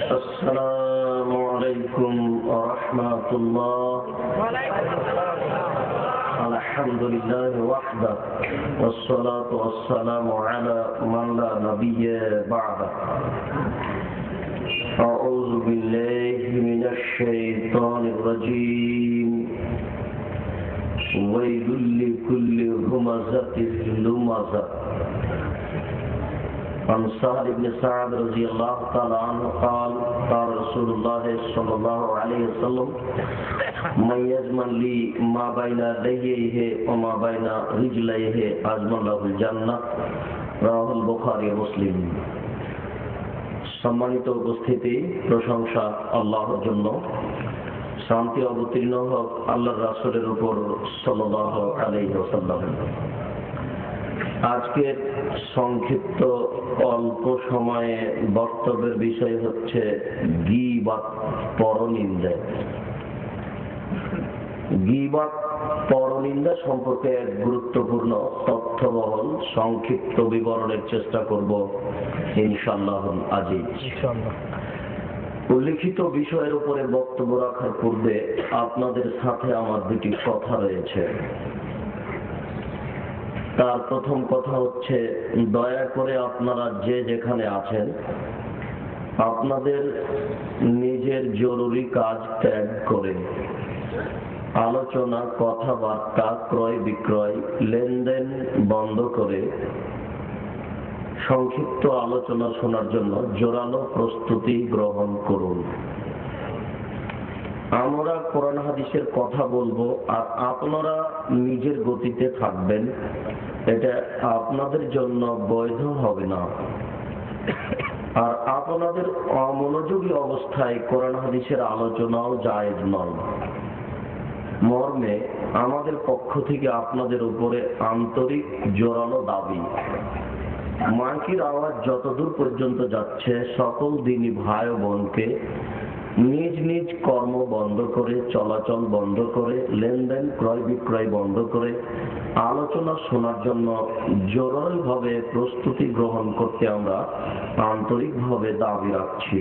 আসসালামু আলাইকুম ওয়া রাহমাতুল্লাহ। আলহামদুলিল্লাহি ওয়াহদা ওয়াসসালাতু ওয়াসসালামু আলা মান লা নাবিয়্যা বা'দা। আউযু বিল্লাহি মিনাশ শাইতানির রাজীম। ওয়াইলুল লিকুল্লি হুমাযাতিন লুমাযা। عن سهل بن سعد رضي الله تعالى عنه قال قال رسول الله صلى الله عليه وسلم من يضمن لي ما بين لحييه وما بين رجليه أضمن له الجنة رواه البخاري ومسلم। সম্মানিত উপস্থিতি, প্রশংসা আল্লাহর জন্য। শান্তি অবতীর্ণ হোক আল্লাহর রাসূলের উপর সাল্লাল্লাহু আলাইহি ওয়াসাল্লাম। আজকের সংক্ষিপ্ত অল্প সময়ে বক্তব্যের বিষয় হচ্ছে গীবত, পরনিন্দা। গীবত, পরনিন্দা সম্পর্কে এক গুরুত্বপূর্ণ তথ্যবহল সংক্ষিপ্ত বিবরণের চেষ্টা করব ইনশাআল্লাহ আজিজ। উল্লিখিত বিষয়ের উপরে বক্তব্য রাখার পূর্বে আপনাদের সাথে আমার দুটি কথা রয়েছে। তার প্রথম কথা হচ্ছে, দয়া করে আপনারা যে যেখানে আছেন আপনাদের নিজের জরুরি কাজ ত্যাগ করে আলোচনা, কথাবার্তা, ক্রয় বিক্রয়, লেনদেন বন্ধ করে সংক্ষিপ্ত আলোচনা শোনার জন্য জোরালো প্রস্তুতি গ্রহণ করুন। আমরা কোরআন হাদিসের কথা বলবো আর আপনারা নিজের গতিতে থাকবেন, এটা আপনাদের জন্য বৈধ হবে না। আর আপনাদের অমনোযোগী অবস্থায় কোরআন হাদিসের আলোচনাও জায়েজ নয়। মর্মে আমাদের পক্ষ থেকে আপনাদের উপরে আন্তরিক জোরালো দাবি, মাইকের আওয়াজ যতদূর পর্যন্ত যাচ্ছে সকল দিনী ভাই বোনকে নিজ নিজ কর্ম বন্ধ করে, চলাচল বন্ধ করে, লেনদেন ক্রয় বিক্রয় বন্ধ করে আলোচনা শোনার জন্য জোরালোভাবে প্রস্তুতি গ্রহণ করতে আমরা আন্তরিকভাবে দাবি রাখছি।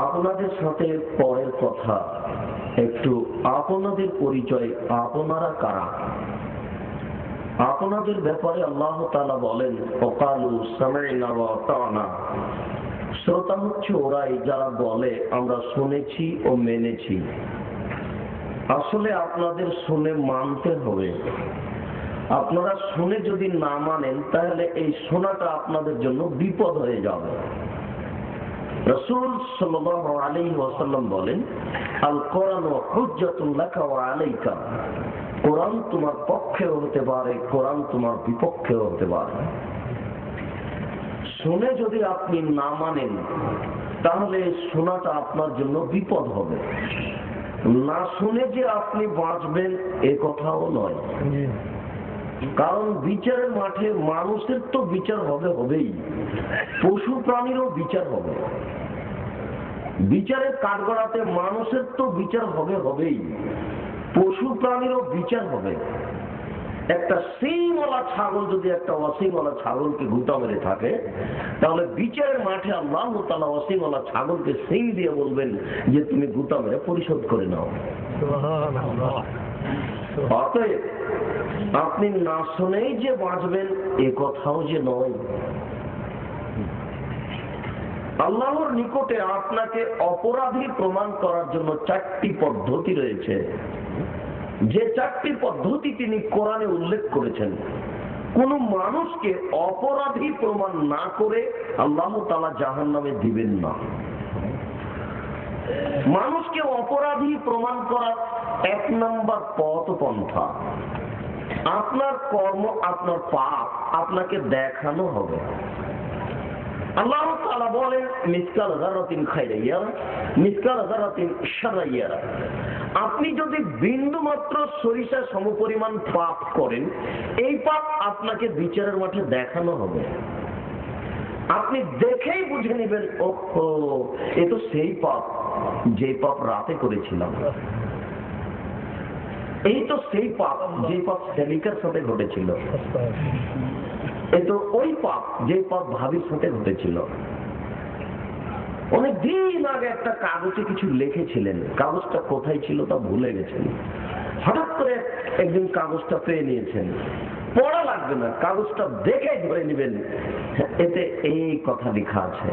আপনাদের সাথে পরের কথা, একটু আপনাদের পরিচয়, আপনারা কারা। আপনাদের ব্যাপারে আল্লাহ তাআলা বলেন, ওয়াকালু সামি'না ওয়া আতা'না। শ্রোতা হচ্ছে ওরাই যারা বলে আমরা শুনেছি ও মেনেছি। আসলে আপনাদের শুনে মানতে হবে। আপনারা শুনে যদি না মানেন তাহলে এই শোনাটা আপনাদের জন্য বিপদ হয়ে যাবে। রাসূল সাল্লাল্লাহু আলাইহি ওয়াসাল্লাম বলেন, আল কোরআনু হুজ্জাতুন লাকা ওয়া আলাইকা। কোরআন তোমার পক্ষেও হতে পারে, কোরআন তোমার বিপক্ষেও হতে পারে। শুনে যদি আপনি না মানেন তাহলে শোনাটা আপনার জন্য বিপদ হবে। না শুনে যে আপনি বাঁচবেন এ কথাও নয়। কারণ বিচারের মাঠে মানুষের তো বিচার হবেই, পশু প্রাণীরও বিচার হবে। বিচারের কাঠগড়াতে মানুষের তো বিচার হবেই, পশু প্রাণীরও বিচার হবে। একটা সিংওয়ালা ছাগল যদি একটা অসিংওয়ালা ছাগলকে ঘুঁটা মেরে থাকে তাহলে বিচারের মাঠে আল্লাহ তাআলা অসিংওয়ালা ছাগলকে সিং দিয়ে বলবেন যে তুমি ঘুঁটা মেরে পরিশোধ করে নাও। অতএব আপনি না শুনেই যে বাঁচবেন এ কথাও যে নয়। আল্লাহর নিকটে আপনাকে অপরাধী প্রমাণ করার জন্য চারটি পদ্ধতি রয়েছে। যে চারটি পদ্ধতি তিনি কোরআনে উল্লেখ করেছেন, কোন মানুষকে অপরাধী প্রমাণ না করে আল্লাহ তাআলা জাহান্নামে দিবেন না। মানুষকে অপরাধী প্রমাণ করার এক নম্বর পথ পন্থা, আপনার কর্ম, আপনার পাপ আপনাকে দেখানো হবে। আল্লাহ তাআলা বলেন, মিসকাল যারাতিন খায়রান ইয়ারা, মিসকাল যারাতিন শাররান ইয়ারা। আপনি যদি বিন্দু মাত্র সরিষা সমপরিমাণ পাপ করেন, এই পাপ আপনাকে বিচারের মাঠে দেখানো হবে। আপনি দেখেই বুঝে নেবেন, ওহো এ তো সেই পাপ যে পাপ রাতে করেছিলাম, এই তো সেই পাপ যে পাপ সেলিকার সাথে ঘটেছিল। এ তো ওই পাপ যে পাপ ভাবির সাথে ঘটেছিল। অনেক দিন আগে একটা কাগজে কিছু লিখেছিলেন, কাগজটা কোথায় ছিল তা ভুলে গেছেন। হঠাৎ করে একদিন কাগজটা পেয়ে নিয়েছেন, পড়া লাগবে না, কাগজটা দেখে ধরে নেবেন এতে এই কথা লেখা আছে।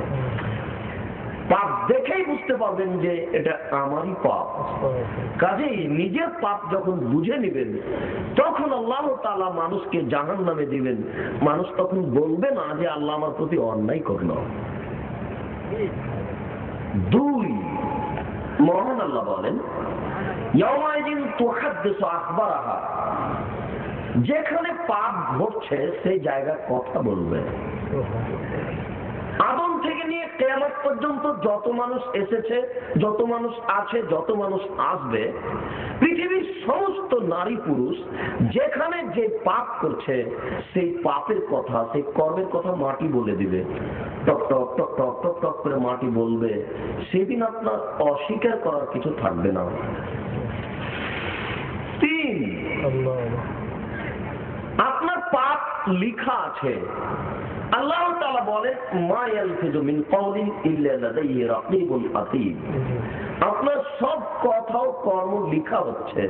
পাপ দেখেই বুঝতে পারবেন যে এটা আমারই পাপ। কাজেই নিজের পাপ যখন বুঝে নেবেন তখন আল্লাহ তাআলা মানুষকে জাহান্নামে দিবেন। মানুষ তখন বলবে না যে আল্লাহ আমার প্রতি অন্যায় করল। দুই, মহান আল্লাহ বলেন ইয়াউমাইদিন তুহাদ্দিসু আখবারাহা, যেখানে পাপ ঘটছে সেই জায়গার কথা বলবে। আদম থেকে নিয়ে কিয়ামত পর্যন্ত যত মানুষ এসেছে, যত মানুষ আছে, যত মানুষ আসবে, পৃথিবীর সমস্ত নারী পুরুষ যেখানে যে পাপ করছে সেই পাপের কথা, সেই কর্মের কথা মাটি বলে দিবে। টক টক টক টক টক টক করে মাটি বলবে। সেদিন আপনার অস্বীকার করার কিছু থাকবে না। তিন, আপনার পাপ লিখা আছে। আল্লাহ তাআলা বলেন মা ইয়ালফিযু মিন কাওলিন ইল্লা লাদাইহি রাকীবুন আতীদ, আপনার সব কথা ও কর্ম লেখা হচ্ছে।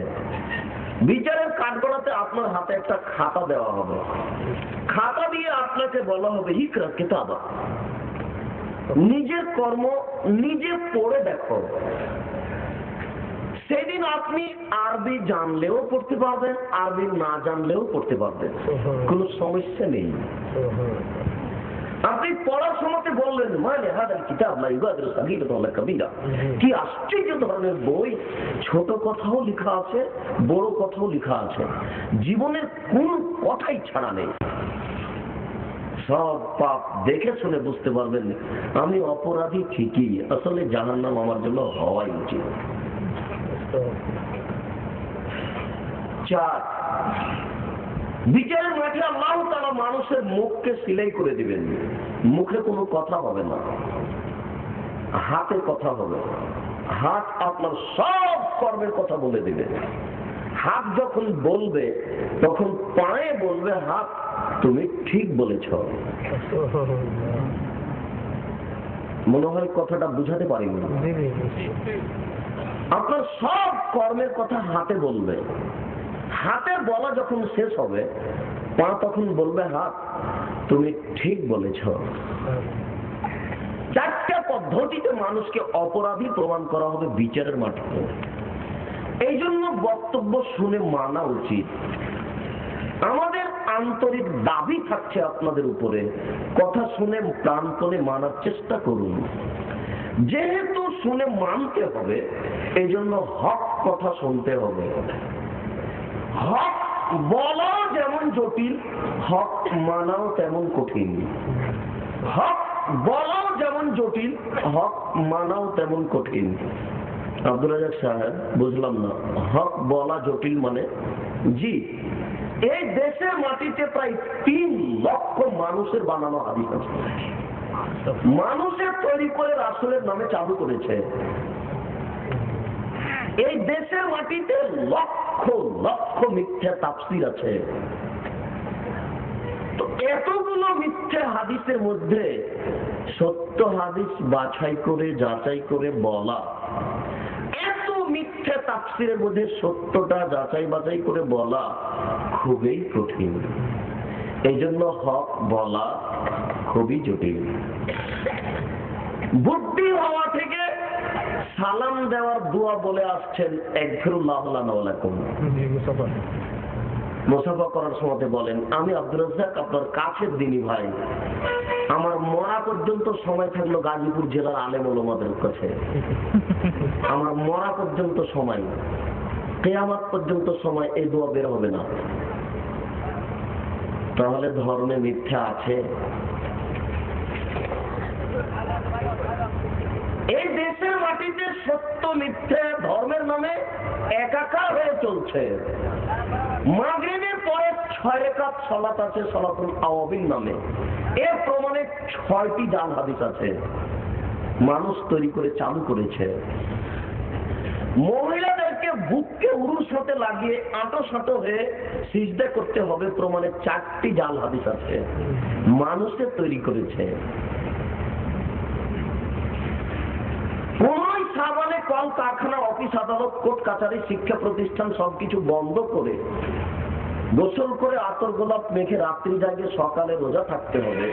বিচারের কাঠগড়াতে আপনার হাতে একটা খাতা দেওয়া হবে, খাতা দিয়ে আপনাকে বলা হবে ইকরা কিতাবা, নিজের কর্ম নিজে পড়ে দেখো। সেদিন আপনি আরবি জানলেও পড়তে পারবেন, আরবি না জানলেও পড়তে পারবেন, কোনো সমস্যা নেই। আপনি পড়ার সময় বললেন মানে হাদাল কিতাব লা ইউগাদিরু সাগীরাতান ওয়ালা কাবীরা, কি আশ্চর্য ধরনের বই, ছোট কথাও লেখা আছে, বড় কথাও লেখা আছে, জীবনের কোন কথাই ছাড়া নেই। সব পাপ দেখে শুনে বুঝতে পারবেন আমি অপরাধী ঠিকই, আসলে জাহান্নাম আমার জন্য হওয়াই উচিত। চার, বিচারের মাঠে আল্লাহ তাআলা মানুষের মুখকে সিলাই করে দিবেন। মুখে কোনো কথা হবে না, হাতে কথা হবে। হাত আপনার সব কর্মের কথা বলে দিবে। হাত যখন বলবে তখন পায়ে বলবে হাত তুমি ঠিক বলেছ। মনে হয় কথাটা বুঝাতে পারিনি। আপনার সব কর্মের কথা হাতে বলবে। হাতে বলা যখন শেষ হবে পা তখন বলবে হাত তুমি ঠিক বলেছ। চারটা পদ্ধতিতে মানুষকে অপরাধী প্রমাণ করা হবে বিচারের মাঠে। এই জন্য বক্তব্য শুনে মানা উচিত। আমাদের আন্তরিক দাবি থাকছে আপনাদের উপরে, কথা শুনে প্রাণপণে মানার চেষ্টা করুন। যেহেতু শুনে মানতে হবে এই জন্য হক কথা শুনতে হবে। হক বলাও যেমন জটিল, হক মানাও তেমন কঠিন। হক বলাও যেমন জটিল, হক মানাও তেমন কঠিন। আব্দুল রাজ্জাক সাহেব, বুঝলাম না, হক বলা জটিল মানে? জি, এই দেশের মাটিতে প্রায় 3 লক্ষ মানুষের বানানো হাদিস আছে। মানুষের তৈরি করে রাসূলের নামে চালু করেছে। এই দেশের মাটিতে লক্ষ লক্ষ মিথ্যা তাফসীর আছে। তো এতগুলো মিথ্যা হাদিসের মধ্যে সত্য হাদিস বাছাই করে যাচাই করে বলা, এত মিথ্যা তাফসীরের মধ্যে সত্যটা যাচাই বাছাই করে বলা খুবই কঠিন। এই জন্য হক বলা খুবই জটিল। বুদ্ধি হওয়া থেকে সালাম দেওয়ার দোয়া বলে আসছেন একফিরুল্লাহ লানা ওয়া লাকুম। মুসাফা করার সময় বলেন আমি আব্দুর রাজ্জাক আপনার কাছের দিনী ভাই, আমার মরা পর্যন্ত সময় থাকলো গাজীপুর জেলার আলেম ওলামাদের কাছে। আমার মরা পর্যন্ত সময়, কিয়ামত পর্যন্ত সময় এই দোয়া বের হবে না। তাহলে ধর্মে মিথ্যা আছে? এই দেশের মাটিতে সত্য মিথ্যে ধর্মের নামে একাকার হয়ে চলছে। মাগরিবের পরে 6 রাকাত সালাত আছে সালাতুল আওয়াবিন নামে, এর প্রমাণে 6টি জাল হাদিস আছে, মানুষ তৈরি করে চালু করেছে। মহিলাদেরকে এটাকে বুককে উরুর সাথে লাগিয়ে আঁটো সাঁটো হয়ে সিজদা করতে হবে প্রমাণে 4টি জাল হাদিস আছে, মানুষের তৈরি করেছে। কোন সাবানে কল কারখানা, অফিস আদালত, কোর্ট কাছারি, শিক্ষা প্রতিষ্ঠান সবকিছু বন্ধ করে গোসল করে আতর গোলাপ মেখে রাত্রি জাগে সকালে রোজা থাকতে হবে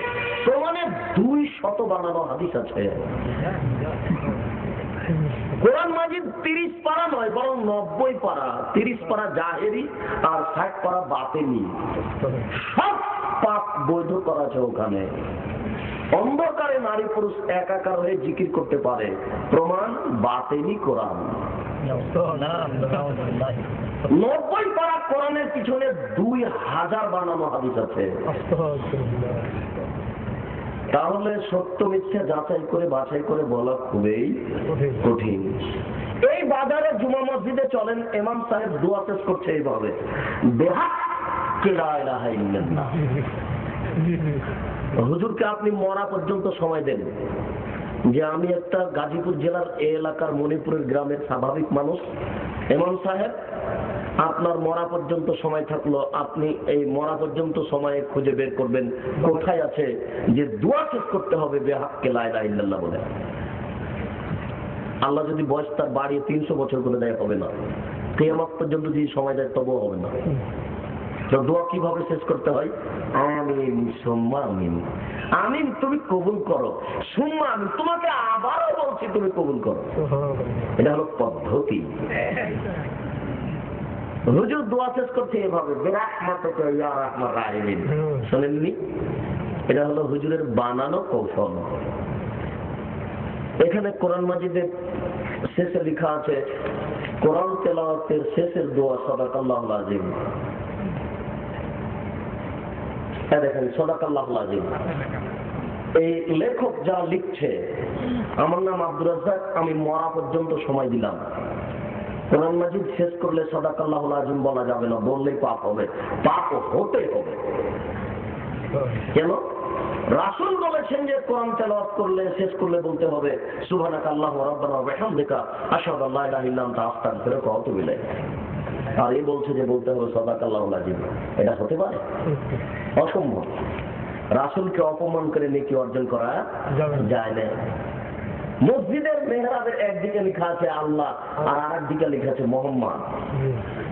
প্রমাণে 200 বানানো হাদিস আছে। কোরআন মাজিদ 30 পারা নয়, বরং 90 পারা। 30 পারা জাহেরি আর 60 পারা বাতেনি। সব পাপ বৈধ করা আছে ওখানে। অন্ধকারে নারী পুরুষ একাকার হয়ে জিকির করতে পারে, প্রমাণ বাতেনি কোরআন। 90 পারা কোরআনের পিছনে 2000 বানানো হাদিস আছে। তাহলে সত্য মিথ্যা যাচাই করে বাছাই করে বলা খুবই কঠিন। এই বাজারে জুমা মসজিদে চলেন, ইমাম সাহেব দোয়া পেশ করছে এইভাবে, বিহাক্কি লা ইলাহা ইল্লাল্লাহ। হুজুরকে আপনি মরা পর্যন্ত সময় দেন, যে আমি একটা গাজীপুর জেলার এই এলাকার মণিপুরের গ্রামের স্বাভাবিক মানুষ, ইমাম সাহেব আপনার মরা পর্যন্ত সময় থাকলো, আপনি এই মরা পর্যন্ত সময়ে খুঁজে বের করবেন কোথায় আছে যে দোয়া শেষ করতে হবে বিহাক্কি লা ইলাহা ইল্লাল্লাহ বলে। আল্লাহ যদি বয়স তার বাড়িয়ে 300 বছর করে দেয় হবে না, কিয়ামত পর্যন্ত যদি সময় দেয় তবুও হবে না। তো দোয়া কিভাবে শেষ করতে হয়? আমিন সুম্মা আমিন। আমিন তুমি কবুল করো, সুম্মা আমিন তোমাকে আবারও বলছি তুমি কবুল করো। এটা হলো পদ্ধতি। হুজুর দোয়া শেষ করছে এভাবে, বিরাহমাতিকা ইয়া রাহমান রাহিমিন। শুনেননি? এটা হলো হুজুরের বানানো কৌশল। এখানে কোরআন মাজিদের শেষে লেখা আছে, কোরআন তেলাওয়াতের শেষের দোয়া সাদাকাল্লাহুল আযীম। দেখেন সাদাকাল্লাহুল আযীম। এই লেখক যা লিখছে, আমার নাম আব্দুর রাজ্জাক, আমি মরা পর্যন্ত সময় দিলাম। কোরআন মাজিদ শেষ করলে সাদাকাল্লাহুল আযীম বলা যাবে না, বললেই পাপ হবে, পাপ হতে হবে। কেন? রাসূল বলেছেন যে কোরআন তেলাওয়াত করলে শেষ করলে বলতে হবে সুবহানাকাল্লাহু রাব্বানা ওয়া বিহামদিকা আশহাদু আল্লা ইলাহা ইল্লা আনতা আস্তাগফিরুকা ওয়া আতুবু ইলাইক। আর এই বলছে যে বলতে হবে সাদাকাল্লাহুল আযীম। এটা হতে পারে? অসম্ভব। রাসূলকে অপমান করে নেকি অর্জন করা যায় না। মসজিদের মেহরাবের একদিকে লেখা আছে আল্লাহ আর আরেকদিকে লেখা আছে মোহাম্মদ,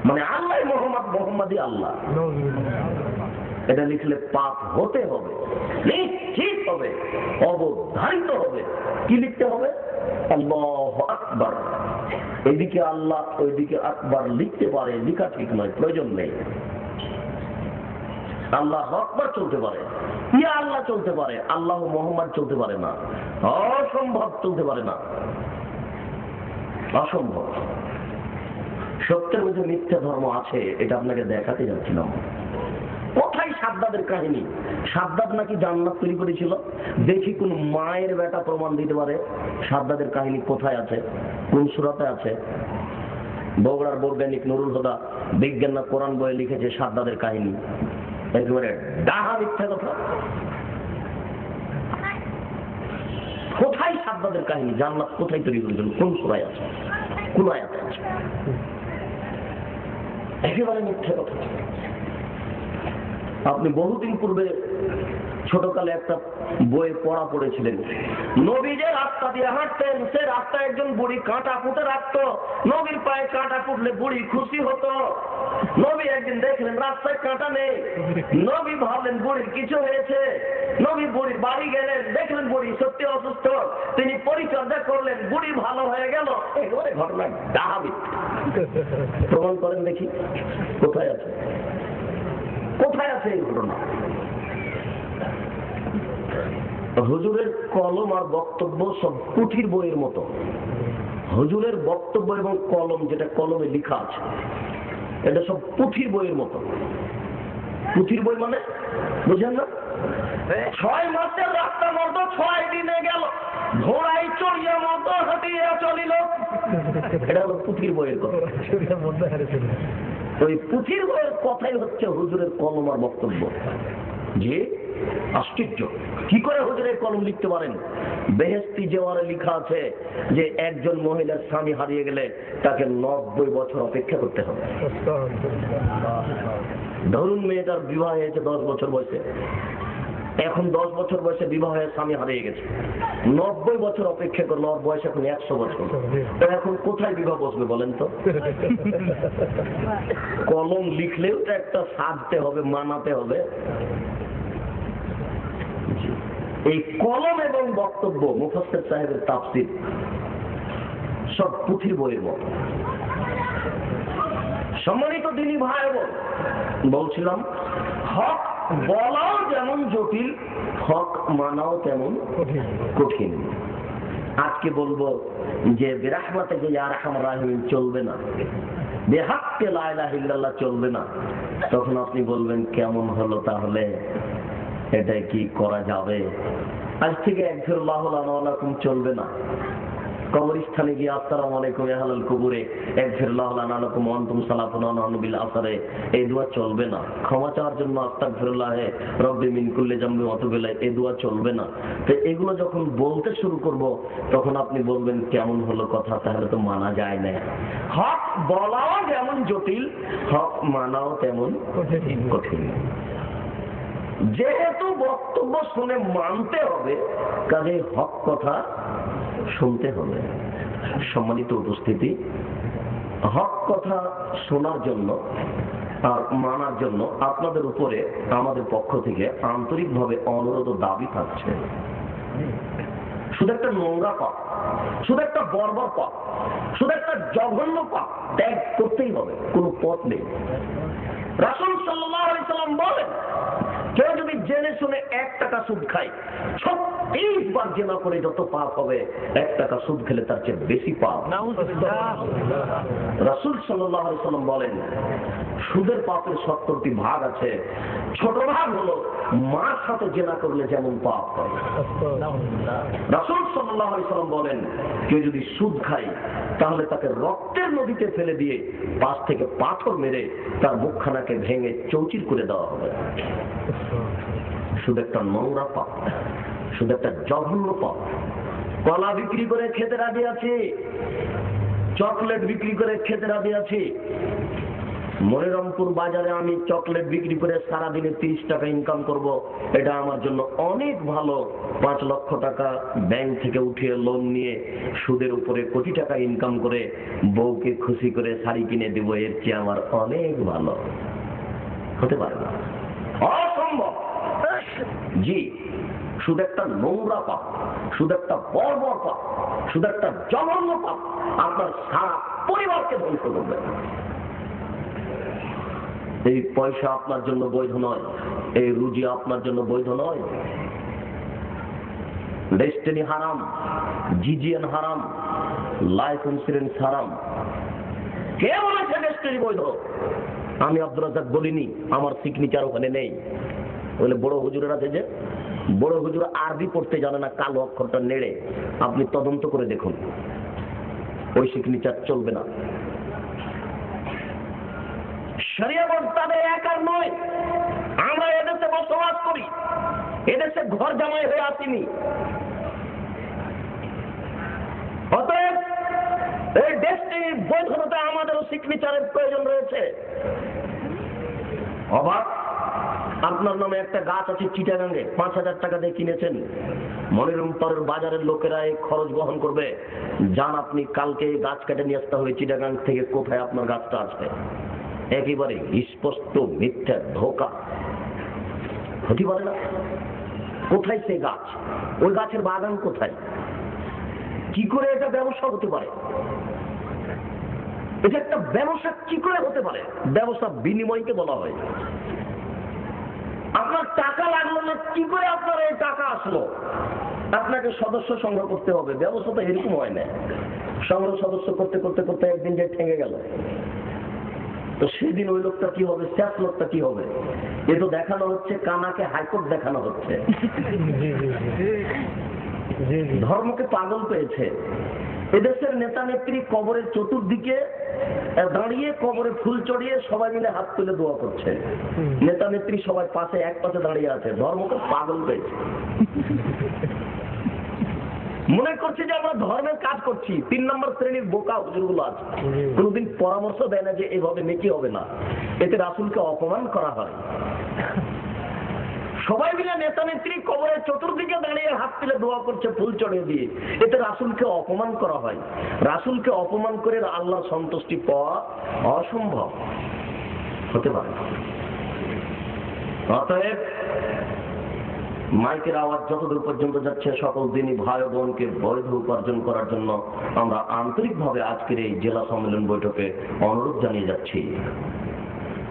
মানে আল্লাহ মোহাম্মদ, মোহাম্মদই আল্লাহ। এটা লিখলে পাপ হতে হবে, নিশ্চিত হবে, অবধারিত হবে। কি লিখতে হবে? আল্লাহু আকবার। এদিকে আল্লাহ ওইদিকে আকবার লিখতে পারে, লেখা ঠিক নয়, প্রয়োজন নেই। আল্লাহ আকবার চলতে পারে, ইয়া আল্লাহ চলতে পারে, আল্লাহ মোহাম্মদ চলতে পারে না। অসম্ভব, চলতে পারে না, অসম্ভব। সত্যের মধ্যে মিথ্যা ধর্ম আছে, এটা আপনাকে দেখাতে যাচ্ছিলাম। কোথায় সাদ্দাদের কাহিনী? সাদ্দাদ নাকি জান্নাত তৈরি করেছিল। দেখি কোন মায়ের বেটা প্রমাণ দিতে পারে সাদ্দাদের কাহিনী কোথায় আছে, কোন সূরাতে আছে। বগুড়ার বৈজ্ঞানিক নুরুল হুদা বিজ্ঞান না কোরআন বইয়ে লিখেছে সাদ্দাদের কাহিনী। একেবারে ডাহা মিথ্যা কথা। কোথায় সাদ্দাদের কাহিনী? জান্নাত কোথায় তৈরি করেছিল? কোন সূরায় আছে, কোন আয়াতে আছে? একেবারে মিথ্যা কথা। আপনি বহুদিন পূর্বে ছোটকালে একটা বইয়ে পড়া পড়েছিলেন, নবী যে রাস্তা দিয়ে হাঁটতেন, সে রাস্তায় একজন বুড়ি কাঁটা পুঁতে রাখতো। নবীর পায়ে কাঁটা পুঁতলে বুড়ি খুশি হতো। নবী একদিন দেখলেন রাস্তায় কাঁটা নেই, নবী ভাবলেন বুড়ির কিছু হয়েছে। নবী বুড়ির বাড়ি গেলেন, দেখলেন বুড়ি সত্যি অসুস্থ। তিনি পরিচর্যা করলেন, বুড়ি ভালো হয়ে গেল। একেবারে ঘটনা ডাহাবি। প্রমাণ করেন দেখি কোথায় আছে, কোথায় আছে এই ঘটনা? হুজুরের কলম আর বক্তব্য সব পুঁথির বইয়ের মতো। হুজুরের বক্তব্য এবং কলম, যেটা কলমে লেখা আছে, এটা সব পুঁথির বইয়ের মতো। পুঁথির বই মানে বুঝেন না? 6 মাসের রাস্তার মতো 6 দিনে গেল, ঘোড়ায় চড়িয়া মতো হাঁটিয়া চলিল। এটা হলো পুঁথির বইয়ের কথা। ওই পুঁথির বইয়ের কথাই হচ্ছে হুজুরের কলম আর বক্তব্য। যে আশ্চর্য, কি করে হুজুর এই কলম লিখতে পারেন? বেহেশতি জেওয়ারে লেখা আছে যে একজন মহিলার স্বামী হারিয়ে গেলে তাকে 90 বছর অপেক্ষা করতে হবে। ধরুন মেয়েটার বিবাহ হয়েছে 10 বছর বয়সে, এখন 10 বছর বয়সে বিবাহ হয়ে স্বামী হারিয়ে গেছে, 90 বছর অপেক্ষা করলো, ওর বয়স এখন 100 বছর, তো এখন কোথায় বিবাহ বসবে বলেন তো? কলম লিখলেও তো একটা সাজতে হবে, মানাতে হবে। এই কলম এবং বক্তব্য মুফাসসির সাহেবের তাফসীর সব পুঁথির বইয়ের মতো। সম্মানিত দিনী ভাই বোন, বলছিলাম হক বলাও যেমন জটিল, হক মানাও তেমন কঠিন। আজকে বলবো যে বিরাহমাতিকা ইয়া আরহামার রাহিমিন চলবে না, বিহাক্কি লা ইলাহা ইল্লাল্লাহ চলবে না, তখন আপনি বলবেন কেমন হলো তাহলে, এটা কি করা যাবে? আজ থেকে একফিরুল্লাহু লানা ওয়া লাকুম চলবে না। কবরস্থানে গিয়ে আসসালামু আলাইকুম ইয়া আহলাল কুবুরে একফিরুল্লাহু লানা ওয়া লাকুম ওয়া আনতুম সালাফুন ওয়া নাহনু বিল আসরে, এই দোয়া চলবে না। ক্ষমা চাওয়ার জন্য আস্তাগফিরুল্লাহ রব্বি মিন কুল্লি যামবি ওয়া আতুবু ইলাইহি, এই দোয়া চলবে না। তো এগুলো যখন বলতে শুরু করব তখন আপনি বলবেন কেমন হলো কথা, তাহলে তো মানা যায় না। হক বলাও যেমন জটিল, হক মানাও তেমন কঠিন। যেহেতু বক্তব্য শুনে মানতে হবে, কাজে হক কথা শুনতে হবে। সম্মানিত উপস্থিতি, হক কথা শোনার জন্য আর মানার জন্য আপনাদের উপরে আমাদের পক্ষ থেকে আন্তরিকভাবে অনুরোধ ও দাবি থাকছে। শুধু একটা নোংরা পাপ, শুধু একটা বর্বর পাপ, শুধু একটা জঘন্য পাপ ত্যাগ করতেই হবে, কোনো পথ নেই। রাসূল সাল্লাল্লাহু আলাইহি সাল্লাম বলেন, কেউ যদি জেনে শুনে 1 টাকা সুদ খায়, 36 বার জিনা করে যত পাপ হবে, 1 টাকা সুদ খেলে তার চেয়ে বেশি পাপ। রাসূল সাল্লাল্লাহু আলাইহি সাল্লাম বলেন, সুদের পাপের 70টি ভাগ আছে, ছোট ভাগ হলো মার সাথে জিনা করলে যেমন পাপ হয়। রাসূল সাল্লাল্লাহু আলাইহি সাল্লাম বলেন, কেউ যদি সুদ খায় তাহলে তাকে রক্তের নদীতে ফেলে দিয়ে পাশ থেকে পাথর মেরে তার মুখখানাকে ভেঙে চৌচির করে দেওয়া হবে। শুধু একটা নোংরা পাপ, শুধু একটা জঘন্য পাপ। কলা বিক্রি করে খেতে রাজি আছি, চকলেট বিক্রি করে খেতে রাজি আছি। মনিরামপুর বাজারে আমি চকলেট বিক্রি করে সারাদিনে 30 টাকা ইনকাম করব, এটা আমার জন্য অনেক ভালো। 5 লক্ষ টাকা ব্যাংক থেকে উঠিয়ে লোন নিয়ে সুদের উপরে কোটি টাকা ইনকাম করে বউকে খুশি করে শাড়ি কিনে দেব, এর চেয়ে আমার অনেক ভালো। হতে পারে না, অসম্ভব। জি, শুধু একটা নোংরা পাপ, শুধু একটা বর্বর পাপ, শুধু একটা জঘন্য পাপ আপনার সারা পরিবারকে ধ্বংস করবে। এই পয়সা আপনার জন্য বৈধ নয়, এই রুজি আপনার জন্য বৈধ নয়। ডেস্টিনি হারাম, জিজিএন হারাম, লাইফ ইন্স্যুরেন্স হারাম। কে বলেছে ডেস্টিনি বৈধ? আমি আব্দুর রাজ্জাক বলিনি, আমার সিগনেচার ওখানে নেই। বলে বড় হুজুরের আছে, যে বড় হুজুর আরবি পড়তে জানে না, কালো অক্ষরটা নেড়ে, আপনি তদন্ত করে দেখুন, ওই সিগনেচার চলবে না। শরিয়া বোর্ড তাদের একার নয়, আমরা এদেশে বসবাস করি, এদেশে ঘর জামাই হয়ে আসিনি। অতএব এই দেশটির বৈধতা আমাদেরও সিগনেচারের প্রয়োজন রয়েছে। অবাক, আপনার নামে একটা গাছ আছে চিটাগাঙ্গে, 5000 টাকা দিয়ে কিনেছেন, মনিরামপুরের বাজারের লোকেরা এই খরচ বহন করবে। যান আপনি কালকে গাছ কেটে নিয়ে আসতে হবে চিটাগাং থেকে, কোথায় আপনার গাছটা আছে? একেবারে স্পষ্ট মিথ্যা, ধোঁকা। হতে পারে না। কোথায় সেই গাছ? ওই গাছের বাগান কোথায়? কি করে এটা ব্যবসা হতে পারে? এটা একটা ব্যবসা কি করে হতে পারে? ব্যবসা বিনিময়কে বলা হয়। আপনার টাকা লাগলো না, কি করে আপনার এই টাকা আসলো? আপনাকে সদস্য সংগ্রহ করতে হবে। ব্যবসা তো এরকম হয় না, সংগ্রহ সদস্য করতে করতে করতে একদিন যে ঠেঙে গেল, তো সেদিন ওই লোকটা কি হবে, শেষ লোকটা কি হবে? এ তো দেখানো হচ্ছে কানাকে হাইকোর্ট দেখানো হচ্ছে। ধর্মকে পাগল পেয়েছে। এদেশের নেতা নেত্রী কবরের চতুর্দিকে দাঁড়িয়ে কবরে ফুল চড়িয়ে সবাই মিলে হাত তুলে দোয়া করছে। নেতা নেত্রী সবাই পাশে এক পাশে দাঁড়িয়ে আছে, ধর্মকে পাগল পেয়েছে, মনে করছে যে আমরা ধর্মের কাজ করছি। 3 নম্বর শ্রেণীর বোকা হুজুরগুলো আছে, কোনদিন পরামর্শ দেয় না যে এভাবে নেকি হবে না, এতে রাসূলকে অপমান করা হয়। সবাই মিলে নেতা নেত্রী কবরের চতুর্দিকে দাঁড়িয়ে হাত তুলে দোয়া করছে ফুল চড়িয়ে দিয়ে, এতে রাসূলকে অপমান করা হয়। রাসূলকে অপমান করে আল্লাহর সন্তুষ্টি পাওয়া অসম্ভব, হতে পারে না। অতএব মাইকের আওয়াজ যতদূর পর্যন্ত যাচ্ছে সকল দিনই ভাই বোনকে বৈধ উপার্জন করার জন্য আমরা আন্তরিকভাবে আজকের এই জেলা সম্মেলন বৈঠকে অনুরোধ জানিয়ে যাচ্ছি।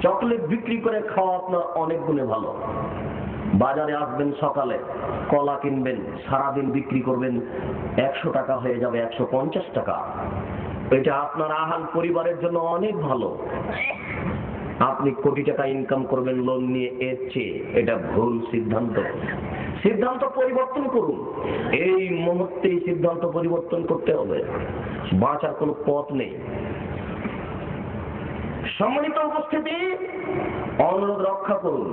চকলেট বিক্রি করে খাওয়া আপনার অনেক গুণে ভালো। বাজারে আসবেন, সকালে কলা কিনবেন, সারাদিন বিক্রি করবেন, 100 টাকা হয়ে যাবে 150 টাকা। এটা আপনার আহাল পরিবারের জন্য অনেক ভালো। আপনি কোটি টাকা ইনকাম করবেন লোন নিয়ে, এর চেয়ে এটা ভুল সিদ্ধান্ত। সিদ্ধান্ত পরিবর্তন করুন, এই মুহূর্তেই সিদ্ধান্ত পরিবর্তন করতে হবে, বাঁচার কোনো পথ নেই। সম্মানিত উপস্থিতি, অনুরোধ রক্ষা করুন,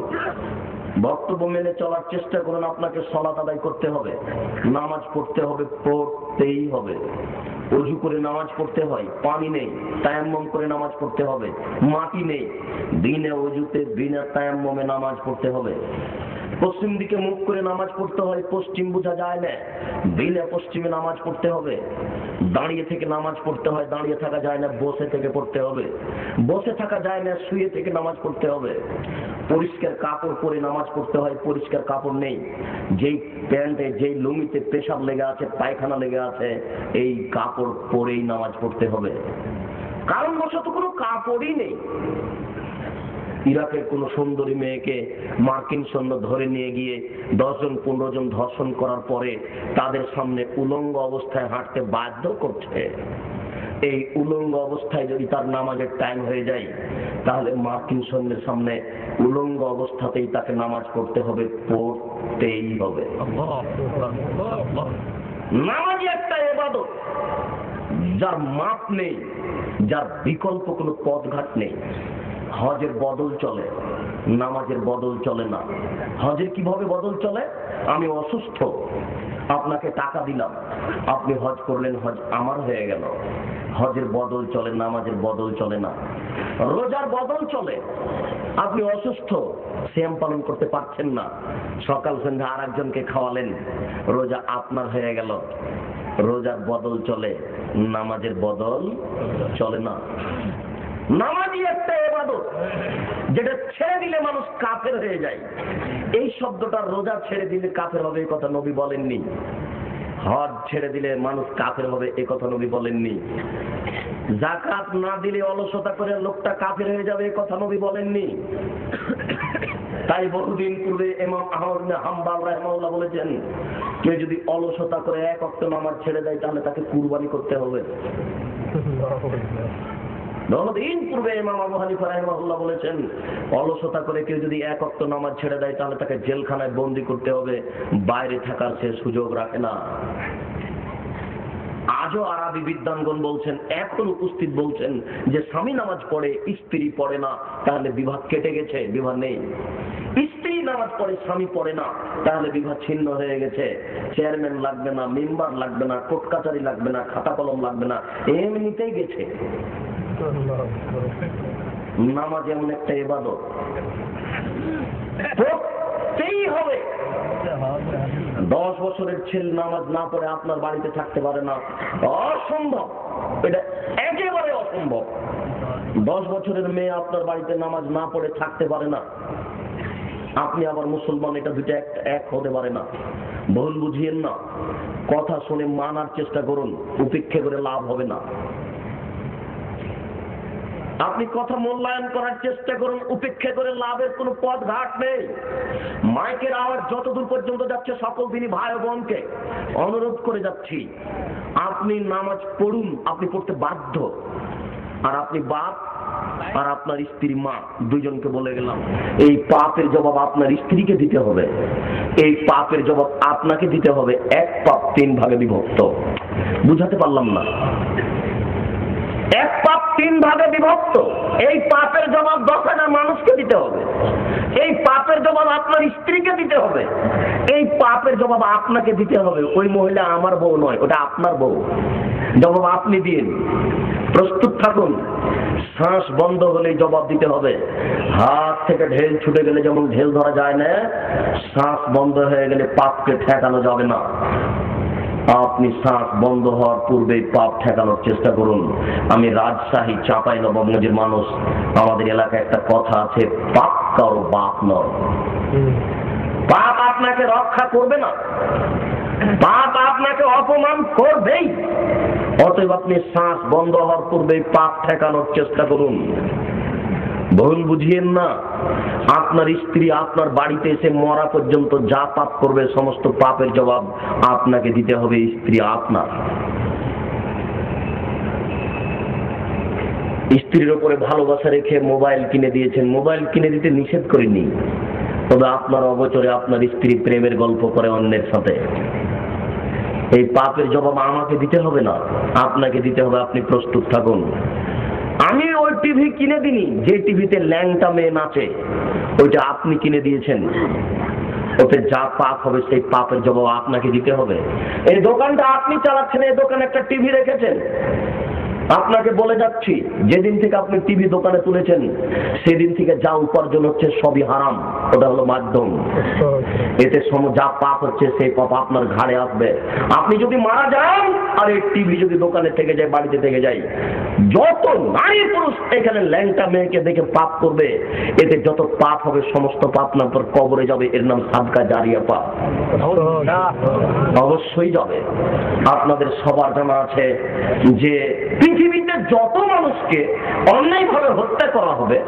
বক্তব্য মেনে চলার চেষ্টা করুন। আপনাকে সালাত আদায় করতে হবে, নামাজ পড়তে হবে, পড়তেই হবে। ওযু করে নামাজ পড়তে হয়, পানি নেই, তায়াম্মুম করে নামাজ পড়তে হবে। মাটি নেই, বিনা ওযুতে বিনা তায়াম্মুমে নামাজ পড়তে হবে। পশ্চিম দিকে মুখ করে নামাজ পড়তে হয়, পশ্চিম বোঝা যায় না, বিনা পশ্চিমে নামাজ পড়তে হবে। দাঁড়িয়ে থেকে নামাজ পড়তে হয়, দাঁড়িয়ে থাকা যায় না, বসে থেকে পড়তে হবে। বসে থাকা যায় না, শুয়ে থেকে নামাজ পড়তে হবে। পরিষ্কার কাপড় পরে নামাজ পড়তে হয়, পরিষ্কার কাপড় নেই, যেই প্যান্টে যেই লুঙ্গিতে পেশাব লেগে আছে, পায়খানা লেগে আছে, এই কাপড় পরেই নামাজ পড়তে হবে। কারণ বশত কোনো কাপড়ই নেই। ইরাকের কোন সুন্দরী মেয়েকে মার্কিন সৈন্য ধরে নিয়ে গিয়ে 10 জন 15 জন ধর্ষণ করার পরে তাদের সামনে উলঙ্গ অবস্থায় হাঁটতে বাধ্য করছে। এই উলঙ্গ অবস্থায় যদি তার নামাজের টাইম হয়ে যায়, তাহলে মার্কিন সৈন্যের সামনে উলঙ্গ অবস্থাতেই তাকে নামাজ পড়তে হবে, পড়তেই হবে। নামাজ একটা ইবাদত, যার মাপ নেই, যার বিকল্প কোনো পথঘাট নেই। হজের বদল চলে, নামাজের বদল চলে না। হজের কিভাবে বদল চলে? আমি অসুস্থ, আপনাকে টাকা দিলাম, আপনি হজ করলেন, হজ আমার হয়ে গেল। হজের বদল চলে, নামাজের বদল চলে না। রোজার বদল চলে, আপনি অসুস্থ, সিয়াম পালন করতে পারছেন না, সকাল সন্ধ্যা আর একজনকে খাওয়ালেন, রোজা আপনার হয়ে গেল। রোজার বদল চলে, নামাজের বদল চলে না। নামাজই একটা ইবাদত, যেটা ছেড়ে দিলে মানুষ কাফের হয়ে যায়। এই শব্দটা রোজা ছেড়ে দিলে কাফের হবে, এই কথা নবী বলেননি। হজ ছেড়ে দিলে মানুষ কাফের হবে, এই কথা নবী বলেননি। যাকাত না দিলে অলসতা করে লোকটা কাফের হয়ে যাবে, এই কথা নবী বলেননি। তাই বহুদিন পূর্বে ইমাম আহমদ ইবনে হাম্বল রাহিমাহুল্লাহ বলেছেন, কেউ যদি অলসতা করে 1 ওয়াক্ত নামাজ ছেড়ে দেয়, তাহলে তাকে কুরবানি করতে হবে। বহুদিন পূর্বে ইমাম আবু হানিফা রাহিমাহুল্লাহ বলেছেন, অলসতা করে কেউ যদি 1 ওয়াক্ত নামাজ ছেড়ে দেয়, তাহলে তাকে জেলখানায় বন্দী করতে হবে, বাইরে থাকার সে সুযোগ রাখে না। আজও আরবি বিদ্বানগণ বলছেন, এখন উপস্থিত বলছেন যে স্বামী নামাজ পড়ে, স্ত্রী পড়ে না, তাহলে বিবাহ কেটে গেছে, বিবাহ নেই। স্ত্রী নামাজ পড়ে, স্বামী পড়ে না, তাহলে বিবাহ ছিন্ন হয়ে গেছে। চেয়ারম্যান লাগবে না, মেম্বার লাগবে না, কোর্ট কাচারি লাগবে না, খাতা কলম লাগবে না, এমনিতেই গেছে। নামাজ এমন একটা ইবাদত, পড়তেই হবে। 10 বছরের ছেলে নামাজ না পড়ে আপনার বাড়িতে থাকতে পারে না, অসম্ভব, এটা একেবারে অসম্ভব। 10 বছরের মেয়ে আপনার বাড়িতে নামাজ না পড়ে থাকতে পারে না। আপনি আবার মুসলমান, এটা দুটো এক হতে পারে না। ভুল বুঝিয়েন না, কথা শুনে মানার চেষ্টা করুন, উপেক্ষা করে লাভ হবে না। আপনি কথা মূল্যায়ন করার চেষ্টা করুন, উপেক্ষা করে লাভের কোনো পথ ঘাট নেই। মাইকের আওয়াজ যতদূর পর্যন্ত যাচ্ছে সকল দিনই ভাই বোনকে অনুরোধ করে যাচ্ছি, আপনি নামাজ পড়ুন, আপনি পড়তে বাধ্য। আর আপনি বাপ আর আপনার স্ত্রী মা, দুইজনকে বলে গেলাম, এই পাপের জবাব আপনার স্ত্রীকে দিতে হবে, এই পাপের জবাব আপনাকে দিতে হবে। 1 পাপ 3 ভাগে বিভক্ত। বুঝাতে পারলাম না। এক পাপ 3 ভাগে বিভক্ত। এই পাপের জবাব 10,000 মানুষকে দিতে হবে। এই পাপের জবাব আপনার স্ত্রীকে দিতে হবে। এই পাপের জবাব আপনাকে দিতে হবে। ওই মহিলা আমার বউ নয়, ওটা আপনার বউ। জবাব আপনি দিন, প্রস্তুত থাকুন। শ্বাস বন্ধ হলেই জবাব দিতে হবে। হাত থেকে ঢেল ছুটে গেলে যেমন ঢেল ধরা যায় না, শ্বাস বন্ধ হয়ে গেলে পাপকে ঠেকানো যাবে না। আপনি শ্বাস বন্ধ হওয়ার পূর্বেই পাপ ঠেকানোর চেষ্টা করুন। আমি রাজশাহী চাঁপাইনবাবগঞ্জের মানুষ। আমাদের এলাকায় একটা কথা আছে, পাপ কারো বাপ নয়। পাপ আপনাকে রক্ষা করবে না, পাপ আপনাকে অপমান করবেই। অতএব আপনি শ্বাস বন্ধ হওয়ার পূর্বেই পাপ ঠেকানোর চেষ্টা করুন। ভুল বুঝিয়েন না। আপনার স্ত্রী আপনার বাড়িতে এসে মরা পর্যন্ত যা পাপ করবে সমস্ত পাপের জবাব আপনাকে দিতে হবে। স্ত্রী আপনার। স্ত্রীর উপরে ভালোবাসা রেখে মোবাইল কিনে দিয়েছেন, মোবাইল কিনে দিতে নিষেধ করিনি, তবে আপনার অগোচরে আপনার স্ত্রী প্রেমের গল্প করে অন্যের সাথে। এই পাপের জবাব আমাকে দিতে হবে না, আপনাকে দিতে হবে। আপনি প্রস্তুত থাকুন। আমি ওই টিভি কিনে দিনি যে টিভিতে ল্যাংটা মেয়ে নাচে, ওইটা আপনি কিনে দিয়েছেন। ওতে যা পাপ হবে সেই পাপের জবাব আপনাকে দিতে হবে। এই দোকানটা আপনি চালাচ্ছেন, এই দোকানে একটা টিভি রেখেছেন। আপনাকে বলে যাচ্ছি, যেদিন থেকে আপনি টিভি দোকানে তুলেছেন সেদিন থেকে যা উপার্জন হচ্ছে সবই হারাম। ওটা হলো মাধ্যম। এতে যা পাপ হচ্ছে সেই পাপ আপনার ঘাড়ে আসবে। আপনি যদি মারা যান আর এই টিভি যদি দোকানে থেকে যায়, বাড়িতে থেকে যায়, যত নারী পুরুষ এখানে ল্যাংটা মেয়েকে দেখে পাপ করবে, এতে যত পাপ হবে সমস্ত পাপ না পর কবরে যাবে। এর নাম সাদকা জারিয়া পাপ। অবশ্যই যাবে। আপনাদের সবার জানা আছে যে পৃথিবীতে যত মানুষকে অন্যায়ভাবে হত্যা করা হবে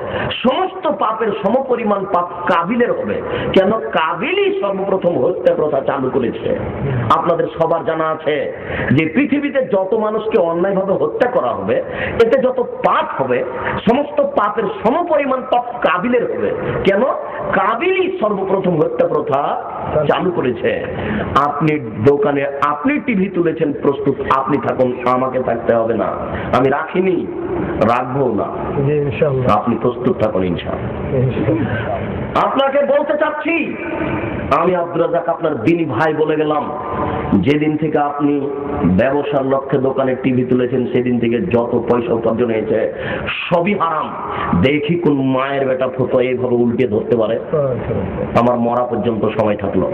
সমস্ত পাপের সমপরিমাণ পাপ কাবিলের হবে। কেন? কাবিলই সর্বপ্রথম হত্যা প্রথা চালু করেছে। আপনাদের সবার জানা আছে যে পৃথিবীতে যত মানুষকে অন্যায়ভাবে হত্যা করা হবে এতে যত পাপ হবে সমস্ত পাপের সমপরিমাণ পাপ কাবিলের হবে। কেন? কাবিলই সর্বপ্রথম হত্যা প্রথা চালু করেছে। আপনি দোকানে আপনি টিভি তুলেছেন, প্রস্তুত আপনি থাকুন, আমাকে থাকতে হবে না। আমি রাখিনি, রাখবো না। আপনি প্রস্তুত থাকুন ইনশাআল্লাহ। আপনাকে বলতে চাচ্ছি, আমি আব্দুর রাজ্জাক আপনার দিনী ভাই বলে গেলাম, যেদিন থেকে আপনি ব্যবসার লক্ষ্যে দোকানে টিভি তুলেছেন সেদিন থেকে যত পয়সা উপার্জন হয়েছে সবই হারাম। দেখি কোন মায়ের বেটা ফটো এইভাবে উল্টে ধরতে পারে। আমার মরা পর্যন্ত সময় থাকলো,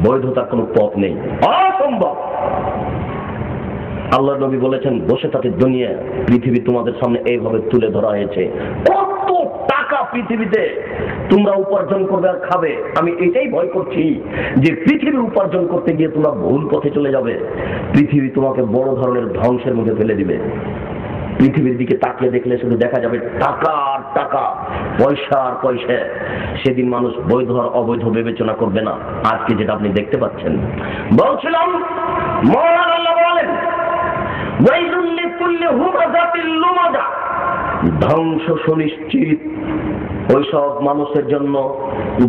বৈধতার কোনো পথ নেই, অসম্ভব। আল্লাহ নবী বলেছেন, বসে থাকে দুনিয়া, পৃথিবী তোমাদের সামনে এইভাবে তুলে ধরা হয়েছে। কত টাকা পৃথিবীতে তোমরা উপার্জন করবে আর খাবে। আমি এটাই ভয় করছি যে পৃথিবী উপার্জন করতে গিয়ে তোমরা ভুল পথে চলে যাবে। পৃথিবী তোমাকে বড় ধরনের ধ্বংসের মধ্যে ফেলে দিবে। পৃথিবীর দিকে তাকিয়ে দেখলে শুধু দেখা যাবে টাকা আর টাকা, পয়সা আর পয়সা। সেদিন মানুষ বৈধ আর অবৈধ বিবেচনা করবে না। আজকে যেটা আপনি দেখতে পাচ্ছেন, বলছিলাম মওলানা আল্লাহ বলেন, ওয়াইলুল লিকুল্লি হুমাযাতিল লুমাযা, ধ্বংস সুনিশ্চিত ওইসব মানুষের জন্য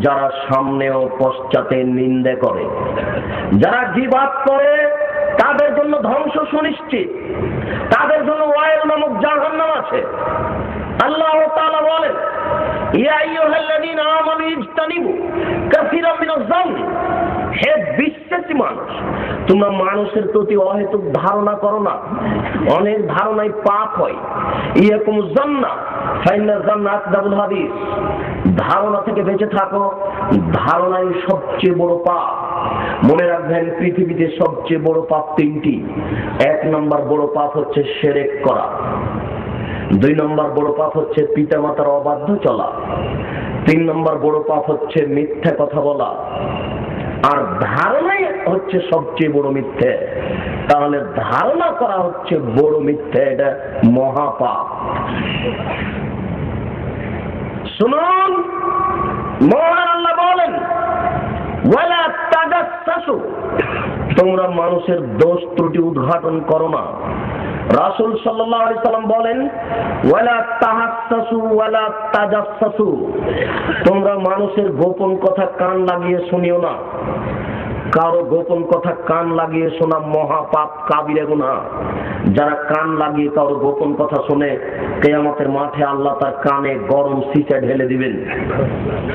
যারা সামনে ও পশ্চাতে নিন্দা করে, যারা গীবাত করে, তাদের জন্য ধ্বংস সুনিশ্চিত। তাদের জন্য ওয়াইল নামক জাহান্নাম আছে। আল্লাহ তাআলা বলেন, ইয়া আইয়ুহাল্লাযীনা আমানু ইজতানিবু কাসীরাম মিনাজ-যান্নি, হে বিশ্বাসী মানুষ, তোমরা মানুষের প্রতি অহেতুক ধারণা করো না। অনেক ধারণায় পাপ হয়। ইয়াকুমুজ জান্নাহ ফাইন্নাজ জান্নাহ আকযাবুল হাদিস, ধারণা থেকে বেঁচে থাকো, ধারণাই সবচেয়ে বড় পাপ। মনে রাখবেন, পৃথিবীতে সবচেয়ে বড় পাপ 3টি। 1 নম্বর বড় পাপ হচ্ছে শিরক করা। 2 নম্বর বড় পাপ হচ্ছে পিতামাতার অবাধ্য চলা। 3 নম্বর বড় পাপ হচ্ছে মিথ্যা কথা বলা। আর ধারণাই হচ্ছে সবচেয়ে বড় মিথ্যে। তাহলে ধারণা করা হচ্ছে বড় মিথ্যে, এটা মহাপাপ। শুনুন, মহান আল্লাহ বলেন, ওয়ালা তাজাসসু, তোমরা মানুষের দোষ ত্রুটি উদ্ঘাটন করো না। রাসূল সাল্লাল্লাহু আলাইহি সাল্লাম বলেন, ওয়ালা তাহাসসু ওয়ালা তাজাসসু, তোমরা মানুষের গোপন কথা কান লাগিয়ে শুনিও না। কারো গোপন কথা কান লাগিয়ে শোনা মহাপাপ, কাবিরা গুনাহ। যারা কান লাগিয়ে কারো গোপন কথা শুনে, কিয়ামতের মাঠে আল্লাহ তার কানে গরম সীসা ঢেলে দিবেন।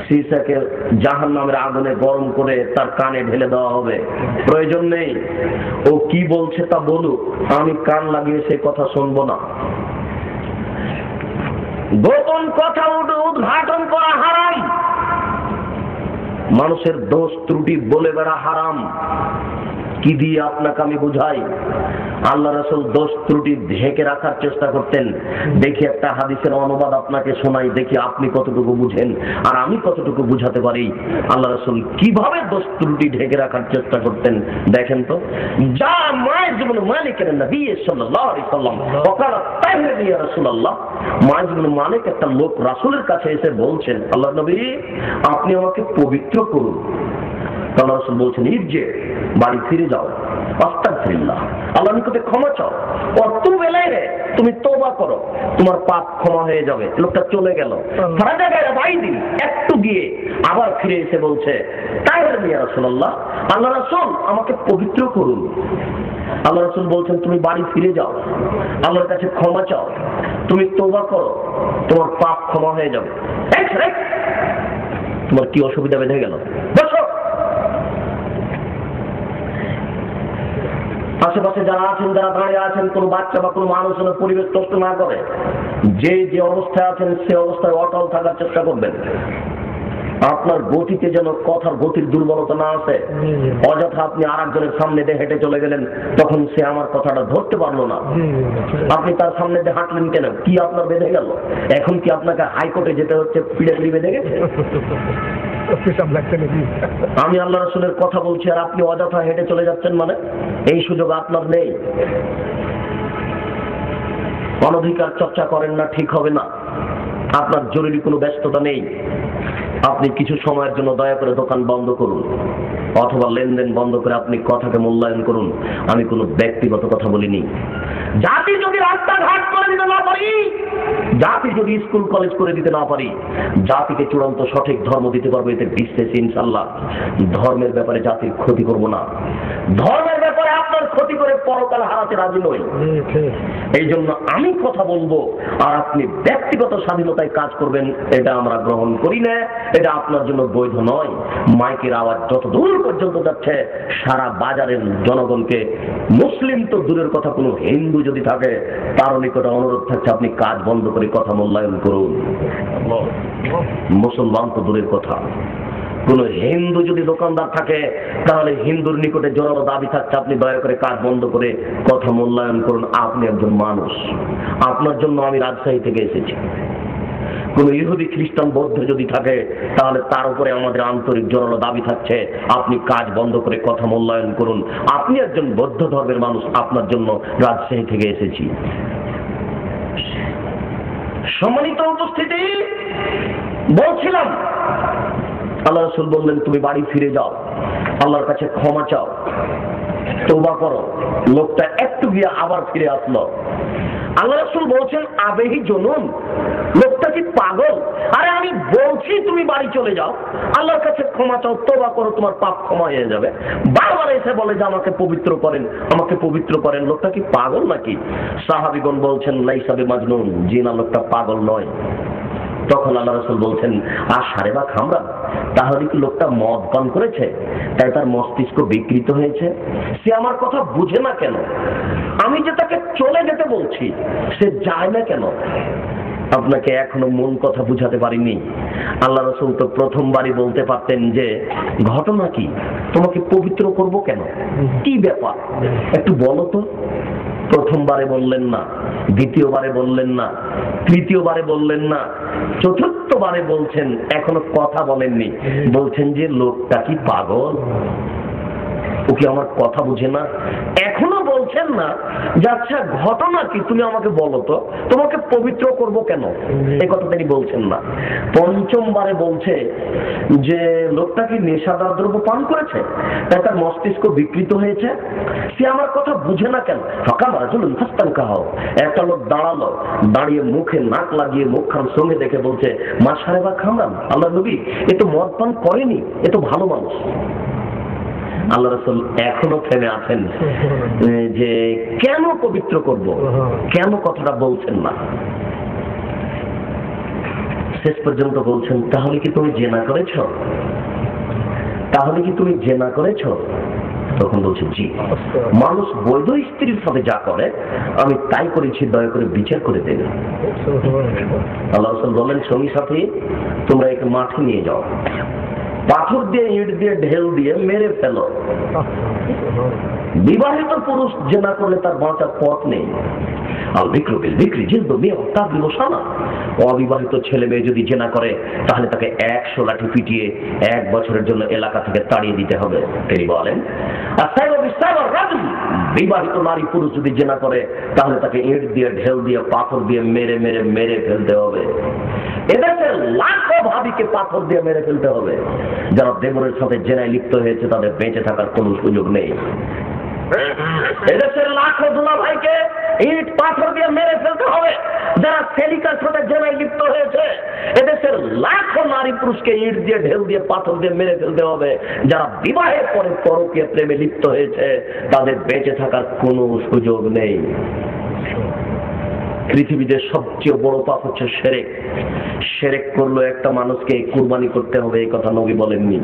সীসাকে জাহান্নামের আগুনে গরম করে তার কানে ঢেলে দেওয়া হবে। প্রয়োজন নেই, ও কি বলছে তা বলুক, আমি কান লাগিয়ে সে কথা শুনবো না। গোপন কথা উদ্ঘাটন করা হারাম, মানুষের দোষ ত্রুটি বলে বেড়া হারাম। কি দিয়ে আপনাকে আমি বুঝাই? আল্লাহ রাসূল দোষ ত্রুটি ঢেকে রাখার চেষ্টা করতেন। দেখি একটা হাদিসের অনুবাদ আপনাকে শোনাই, দেখি আপনি কতটুকু বুঝেন আর আমি কতটুকু বুঝাতে পারি। আল্লাহ রাসূল কিভাবে দোষ ত্রুটি ঢেকে রাখার চেষ্টা করতেন দেখেন তো। যা মায়েজ ইবনে মালিক নবী সাল্লাল্লাহু আলাইহি সাল্লাম ওয়াকালা তাহরির ইয়া রাসূলুল্লাহ, মায়েজ ইবনে মালিক একটা লোক রাসূলের কাছে এসে বলছেন, আল্লাহ নবী আপনি আমাকে পবিত্র করুন। আল্লাহ রাসূল বলছেন, ইরজি, বাড়ি ফিরে যাও, আস্তাগফিরুল্লাহ, আল্লাহর নিকটে ক্ষমা চাও, ওয়াতুব ইলাইহি, তুমি তওবা করো, তোমার পাপ ক্ষমা হয়ে যাবে। লোকটা চলে গেল। ফারাজা গায়রা বাইদি, একটু গিয়ে আবার ফিরে এসে বলছে, তাহরির ইয়া রাসূলুল্লাহ, আল্লাহ রাসূল আমাকে পবিত্র করুন। আল্লাহ রাসূল বলছেন, তুমি বাড়ি ফিরে যাও, আল্লাহর কাছে ক্ষমা চাও, তুমি তওবা করো, তোমার পাপ ক্ষমা হয়ে যাবে। তোমার কি অসুবিধা বেঁধে গেল? বসো। আশেপাশে যারা আছেন, যারা দাঁড়িয়ে আছেন, কোনো বাচ্চা বা কোনো মানুষ যেন পরিবেশ নষ্ট না করে। যে যে অবস্থায় আছেন সে অবস্থায় অটল থাকার চেষ্টা করবেন। আপনার গতিতে যেন কথার গতির দুর্বলতা না আসে। অযথা আপনি আর একজনের সামনে দিয়ে হেঁটে চলে গেলেন, তখন সে আমার কথাটা ধরতে পারলো না। আপনি তার সামনে দিয়ে হাঁটলেন কেন? কি আপনার বেঁধে গেল? এখন কি আপনাকে হাইকোর্টে যেতে হচ্ছে? পিড়াপিড়ি বেঁধে গেছে? আমি আল্লাহ রাসূলের কথা বলছি আর আপনি অযথা হেঁটে চলে যাচ্ছেন, মানে এই সুযোগ আপনার নেই। অনধিকার চর্চা করেন না, ঠিক হবে না। আপনার জরুরি কোনো ব্যস্ততা নেই, আপনি কিছু সময়ের জন্য দয়া করে দোকান বন্ধ করুন, অথবা লেনদেন বন্ধ করে আপনি কথাকে মূল্যায়ন করুন। আমি কোনো ব্যক্তিগত কথা বলিনি। জাতি যদি রাস্তাঘাট করে দিতে না পারি, জাতি যদি স্কুল কলেজ করে দিতে না পারি, জাতিকে চূড়ান্ত সঠিক ধর্ম দিতে পারবো, এতে বিশ্বাস ইনশাআল্লাহ। ধর্মের ব্যাপারে জাতির ক্ষতি করব না, ধর্মের ব্যাপারে আপনার ক্ষতি করে পরকাল হারাতে রাজি নই। এই জন্য আমি কথা বলবো আর আপনি ব্যক্তিগত স্বাধীনতায় কাজ করবেন, এটা আমরা গ্রহণ করি না, এটা আপনার জন্য বৈধ নয়। মাইকের আওয়াজ যত দূর পর্যন্ত যাচ্ছে, সারা বাজারের জনগণকে, মুসলিম তো দূরের কথা, কোনো হিন্দু যদি থাকে তার নিকটে অনুরোধ থাকছে আপনি কাজ বন্ধ করে কথা মূল্যায়ন করুন। মুসলমান তো দূরের কথা, কোন হিন্দু যদি দোকানদার থাকে তাহলে হিন্দুর নিকটে জোরালো দাবি থাকছে আপনি দয়া করে কাজ বন্ধ করে কথা মূল্যায়ন করুন। আপনি একজন মানুষ, আপনার জন্য আমি রাজশাহী থেকে এসেছি। কোন ইহুদি খ্রিস্টান বৌদ্ধ যদি থাকে তাহলে তার উপরে আমাদের আন্তরিক জোরালো দাবি থাকছে আপনি কাজ বন্ধ করে কথা মূল্যায়ন করুন। আপনি একজন বৌদ্ধ ধর্মের মানুষ, আপনার জন্য রাজশাহী থেকে এসেছি। সম্মানিত উপস্থিতি, বলছিলাম আল্লাহ রাসূল বললেন তুমি বাড়ি ফিরে যাও, আল্লাহর কাছে ক্ষমা চাও, তওবা করো। লোকটা একটু গিয়ে আবার ফিরে আসলো। আল্লাহ রাসূল বলছেন আবেহি জনুন, লোকটা কি পাগল? আরে আমি বলছি তুমি বাড়ি চলে যাও, আল্লাহর কাছে ক্ষমা চাও, তওবা করো, তোমার পাপ ক্ষমা হয়ে যাবে। বারবার এসে বলে যে আমাকে পবিত্র করেন, আমাকে পবিত্র করেন। লোকটা কি পাগল নাকি? সাহাবীগণ বলছেন লাইসা বিমাজনুন, জি না, লোকটা পাগল নয়। তখন আল্লাহ রাসূল বলছেন আর সারে বা খামরা, তাহলে কি লোকটা মদ পান করেছে তাই তার মস্তিষ্ক বিকৃত হয়েছে? সে আমার কথা বুঝে না কেন? আমি যে তাকে চলে যেতে বলছি সে যায় না কেন? আপনাকে এখনো মূল কথা বুঝাতে পারিনি। আল্লাহ রাসূল তো প্রথমবারই বলতে পারতেন যে ঘটনা কি, তোমাকে পবিত্র করব কেন, কি ব্যাপার একটু বলো তো। প্রথমবারে বললেন না, দ্বিতীয়বারে বললেন না, তৃতীয়বারে বললেন না, চতুর্থবারে বলছেন, এখনো কথা বলেননি। বলছেন যে লোকটা কি পাগল, ও কি আমার কথা বুঝে না? এখনো বলছেন না যে আচ্ছা ঘটনা কি, তুমি আমাকে বলো তো, তোমাকে পবিত্র করব কেন, এই কথা তিনি বলছেন না। পঞ্চমবারে বলছে যে লোকটা কি নেশাদার দ্রব্য পান করেছে তাই তার মস্তিষ্ক বিকৃত হয়েছে, সে আমার কথা বুঝে না কেন। একটা লোক দাঁড়ালো, দাঁড়িয়ে মুখে নাক লাগিয়ে মুখখান সঙ্গে দেখে বলছে মা সাহেবা খামরান, আল্লাহ নবী এ তো মদ পান করেনি, এ তো ভালো মানুষ। আল্লাহ রাসূল এখনো থেমে আছেন যে কেন পবিত্র করব, কেন কথাটা বলছেন না। শেষ পর্যন্ত বলছেন, তাহলে কি তুমি জেনা করেছ? তাহলে কি তুমি জেনা করেছ? তখন বলছে জি। মানুষ বৈধ স্ত্রীর সাথে যা করে আমি তাই করেছি, দয়া করে বিচার করে দেন। আল্লাহ রাসূল বলেন, সঙ্গী সাথী তোমরা একে মাঠে নিয়ে যাও, পাথর দিয়ে ইট দিয়ে ঢেল দিয়ে মেরে ফেলো। বিবাহিত পুরুষ জেনা করলে তার বাঁচার পথ নেই। অবিবাহিত ছেলে মেয়ে যদি জেনা করে তাহলে তাকে 100 লাঠি পিটিয়ে 1 বছরের জন্য এলাকা থেকে তাড়িয়ে দিতে হবে। তিনি বলেন, বিবাহিত নারী পুরুষ যদি জেনা করে তাহলে তাকে ইট দিয়ে ঢেল দিয়ে পাথর দিয়ে মেরে মেরে মেরে ফেলতে হবে। এদেশের লাখো ভাবিকে পাথর দিয়ে মেরে ফেলতে হবে। যারা দেবরের সাথে জেনায় লিপ্ত হয়েছে তাদের বেঁচে থাকার কোনো সুযোগ নেই। এদেশের লাখো দুলা ভাইকে ইট পাথর দিয়ে মেরে ফেলতে হবে। যারা সেলিকার সাথে জেনায় লিপ্ত হয়েছে এদেশের লাখো নারী পুরুষকে ইট দিয়ে ঢেল দিয়ে পাথর দিয়ে মেরে ফেলতে হবে। যারা বিবাহের পরে পরকীয়া প্রেমে লিপ্ত হয়েছে তাদের বেঁচে থাকার কোনো সুযোগ নেই। পৃথিবীতে সবচেয়ে বড় পাপ হচ্ছে শিরক। শিরক করলো একটা মানুষকে কুরবানি করতে হবে, এই কথা নবী বলেননি।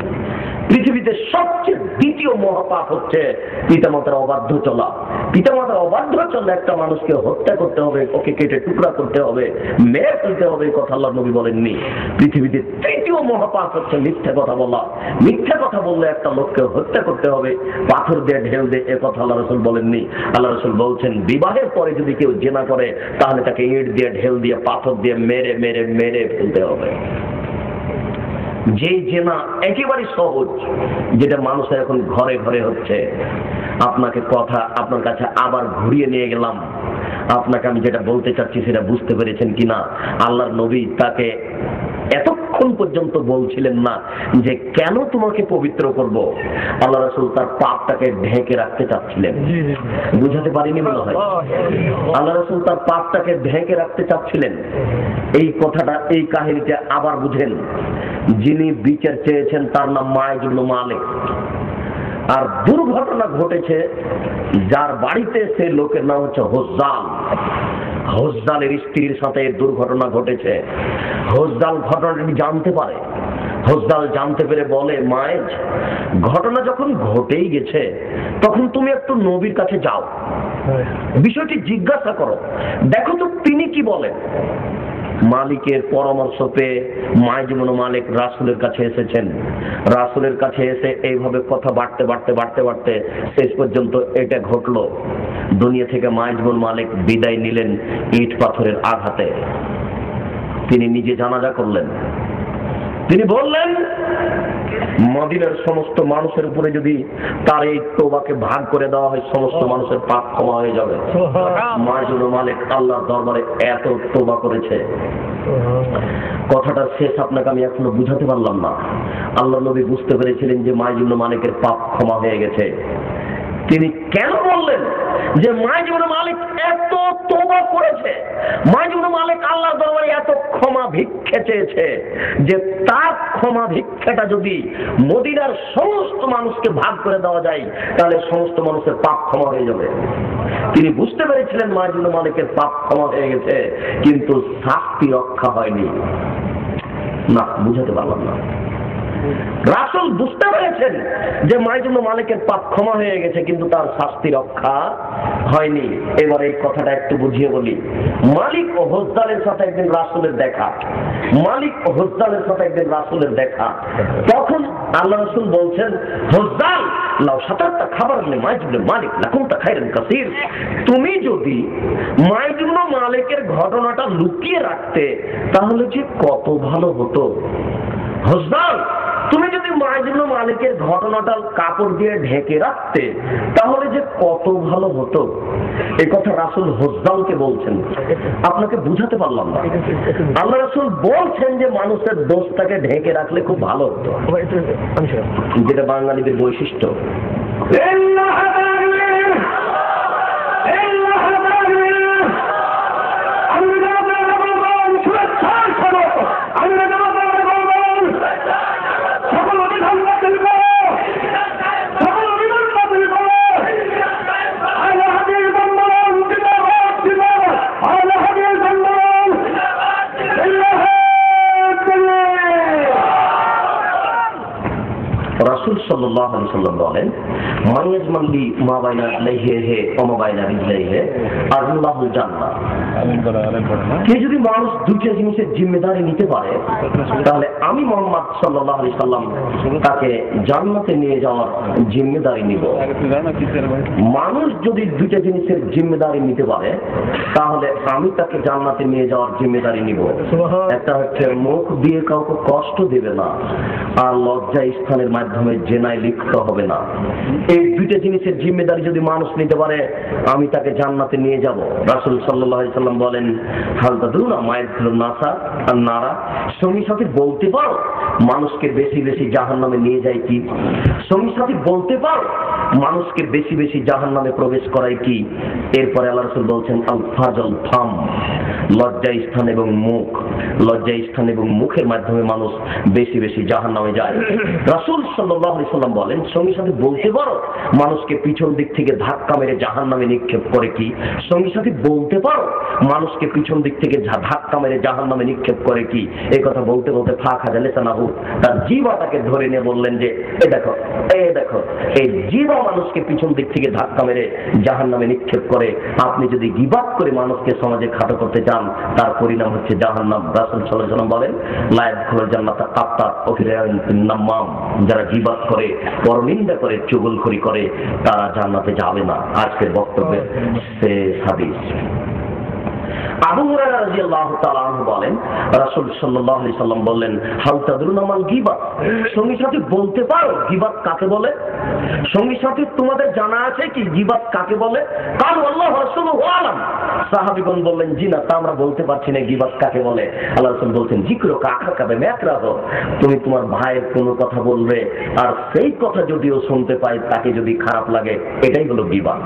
পৃথিবীতে সবচেয়ে দ্বিতীয় মহাপাপ হচ্ছে পিতামাতার অবাধ্য চলা। পিতামাতার অবাধ্য চললে একটা মানুষকে হত্যা করতে হবে, ওকে কেটে টুকরা করতে হবে, মেরে ফেলতে হবে, এই কথা আল্লাহ নবী বলেননি। পৃথিবীতে তৃতীয় মহাপাপ হচ্ছে মিথ্যা কথা বলা। মিথ্যা কথা বললে একটা লোককে হত্যা করতে হবে, পাথর দিয়ে ঢেল দিয়ে, এ কথা আল্লাহ রাসূল বলেননি। আল্লাহ রাসূল বলছেন, বিবাহের পরে যদি কেউ জেনা করে তাহলে তাকে ইট দিয়ে ঢেল দিয়ে পাথর দিয়ে মেরে মেরে মেরে ফেলতে হবে। যে জেনা একেবারে সহজ, যেটা মানুষের এখন ঘরে ঘরে হচ্ছে। আপনাকে কথা আপনার কাছে আবার ঘুরিয়ে নিয়ে গেলাম। আপনাকে আমি যেটা বলতে চাচ্ছি সেটা বুঝতে পেরেছেন কিনা? আল্লাহর নবী তাকে এতক্ষণ পর্যন্ত বলছিলেন না যে কেন তোমাকে পবিত্র করব। আল্লাহ রাসূল তার পাপটাকে ঢেকে রাখতে চাচ্ছিলেন। বুঝাতে পারিনি মনে হয়। আল্লাহ রাসূল তার পাপটাকে ঢেকে রাখতে চাচ্ছিলেন। এই কথাটা, এই কাহিনীটা আবার বুঝেন। যিনি বিচার চেয়েছেন তার নাম মায়েজ ইবনে মালিক। আর দুর্ঘটনা ঘটেছে যার বাড়িতে, সে লোকের নাম হচ্ছে হুজ্জাল। হুজ্জালের স্ত্রীর সাথে দুর্ঘটনা ঘটেছে। হুজ্জাল ঘটনাটি জানতে পারে। হুজ্জাল জানতে পেরে বলে, মায়েজ, ঘটনা যখন ঘটেই গেছে তখন তুমি একটু নবীর কাছে যাও, বিষয়টি জিজ্ঞাসা করো, দেখো তো তিনি কি বলেন। মালিকের পরামর্শ পেয়ে মায়েজ ইবনে মালিক রাসূলের কাছে এসেছেন। রাসূলের কাছে এসে এইভাবে কথা বাড়তে বাড়তে বাড়তে বাড়তে শেষ পর্যন্ত এটা ঘটলো। দুনিয়া থেকে মায়েজ ইবনে মালিক বিদায় নিলেন ইট পাথরের আঘাতে। তিনি নিজে জানাজা করলেন। তিনি বললেন, মদিনার সমস্ত মানুষের উপরে যদি তার এই তওবাকে ভাগ করে দেওয়া হয় সমস্ত মানুষের পাপ ক্ষমা হয়ে যাবে। মায়েজ ইবনে মালিক আল্লাহর দরবারে এত তওবা করেছে। কথাটার শেষ আপনাকে আমি এখনো বুঝাতে পারলাম না। আল্লাহ নবী বুঝতে পেরেছিলেন যে মায়েজ ইবনে মালিকের পাপ ক্ষমা হয়ে গেছে। তিনি কেন বললেন যে মায়েজ ইবনে মালিক এত তওবা করেছে, মায়েজ ইবনে মালিক আল্লাহর দরবারে এত ক্ষমা ভিক্ষা চেয়েছে যে তার ক্ষমা ভিক্ষাটা যদি মদিনার সমস্ত মানুষকে ভাগ করে দেওয়া যায় তাহলে সমস্ত মানুষের পাপ ক্ষমা হয়ে যাবে। তিনি বুঝতে পেরেছিলেন মায়েজ ইবনে মালিকের পাপ ক্ষমা হয়ে গেছে, কিন্তু শাস্তি রক্ষা হয়নি। না, বুঝাতে পারলাম না। রাসূল বুঝতে পেরেছেন যে মায়েজ ইবনে মালিকের পাপ ক্ষমা হয়ে গেছে, কিন্তু তার শাস্তি রক্ষা হয়নি। এবার এই কথাটা একটু বুঝিয়ে বলি। মালিক ও হুজ্জালের সাথে একদিন রাসূলের দেখা। মালিক ও হুজ্জালের সাথে একদিন রাসূলের দেখা। তখন আল্লাহ রাসূল বলছেন, হুজ্জাল লাউ সাতারতা খাবারনে মায়েজ ইবনে মালিক লাকুনতা খায়রান কাসীর। তুমি যদি মায়েজ ইবনে মালিকের ঘটনাটা লুকিয়ে রাখতে তাহলে যে কত ভালো হতো। হুজ্জাল, তুমি যদি মায়েজ ইবনে মালিকের ঘটনাটা কাপড় দিয়ে ঢেকে রাখতে তাহলে যে কত ভালো হতো। এই কথা রাসূল হুজ্জালকে বলছেন। আপনাকে বুঝাতে পারলাম না। আল্লাহ রাসূল বলছেন যে মানুষের দোষটাকে ঢেকে রাখলে খুব ভালো হতো, যেটা বাঙালিদের বৈশিষ্ট্য। সকল রাসূল সাল্লাল্লাহু আলাইহি ওয়াসাল্লাম বলেন, মাইয়াজমালি মা বাইনা লাইহিহি ওয়া মা বাইনা রিজলাইহি আল্লাহুল জান্নাহ। কে যদি মানুষ দুইটা জিনিসের জিম্মেদারি নিতে পারে, তাহলে আমি মুহাম্মদ সাল্লাল্লাহু আলাইহি ওয়াসাল্লাম তাকে জান্নাতে নিয়ে যাওয়ার জিম্মেদারি নিব। মানুষ যদি দুইটা জিনিসের জিম্মেদারি নিতে পারে, তাহলে আমি তাকে জান্নাতে নিয়ে যাওয়ার জিম্মেদারি নিব। একটা হচ্ছে মুখ দিয়ে কাউকে কষ্ট দেবে না, আর লজ্জা স্থানের মাধ্যমে জেনায় লিপ্ত হবে না। এই দুইটা জিনিসের জিম্মেদারি যদি মানুষ নিতে পারে, আমি তাকে জান্নাতে নিয়ে যাব। রাসূল সাল্লাল্লাহু আলাইহি ওয়াসাল্লাম বলেন, হাল তাদরুনা মা ইয়াদখুলুন নাসা আন-নারা, সঙ্গী সাথী বলতে পারো মানুষকে বেশি বেশি জাহান্নামে নিয়ে যায় কি? সঙ্গী সাথী বলতে পারো মানুষকে বেশি বেশি জাহান্নামে প্রবেশ করায় কি? এরপরে আল্লাহ রাসূল বলছেন, আল ফাজল ফাম, লজ্জা স্থান এবং মুখ, লজ্জা স্থান এবং মুখের মাধ্যমে মানুষ বেশি বেশি জাহান্নামে যায়। রাসূল সাল্লাল্লাহু আলাইহি ওয়াসাল্লাম বলেন, সঙ্গী সাথী বলতে পারো মানুষকে পিছন দিক থেকে ধাক্কা মেরে জাহান্নামে নিক্ষেপ করে কি? সঙ্গী সাথী বলতে পারো মানুষকে পিছন দিক থেকে ধাক্কা মেরে জাহান্নামে নিক্ষেপ করে কি? এই কথা বলতে বলতে ফাঁক হাজালে সানাহু, তার জিহ্বাটাকে ধরে নিয়ে বললেন যে, এই দেখো এই জিহ্বা মানুষকে পিছন দিক থেকে ধাক্কা মেরে জাহান্নামে নিক্ষেপ করে। আপনি যদি গীবাত করে মানুষকে সমাজে খাটো করতে চান, তার পরিণাম হচ্ছে জাহান্নাম। রাসূল সাল্লাল্লাহু আলাইহি ওয়াসাল্লাম বলেন, লা ইয়াদখুলুল জান্নাতা কাত্তাত ওয়া ফিরাউন নাম্মাম, যারা গীবাত করে, পরনিন্দা করে, চুগলখড়ি করে, তারা জান্নাতে যাবে না। আজকের বক্তব্যের শেষ হাদিস। আবু হুরায়রা রাদিয়াল্লাহু তাআলা আনহু বলেন, রাসূল সাল্লাল্লাহু আলাইহি সাল্লাম বললেন, হাল তাদরুনা মাল গীবাত, সঙ্গী সাথী বলতে পারো গীবাত কাকে বলে? সঙ্গী সাথী তোমাদের জানা আছে কি গীবাত কাকে বলে? কাল আল্লাহু রাসূলুহু আলাম। সাহাবীগণ বললেন, জি না, তা আমরা বলতে পারছি না গীবাত কাকে বলে। আল্লাহ রাসূল বলছেন, যিকরু কাকা বিমাকরাহ, তুমি তোমার ভাইয়ের কোনো কথা বলবে, আর সেই কথা যদিও শুনতে পাই তাকে যদি খারাপ লাগে, এটাই হলো গীবাত।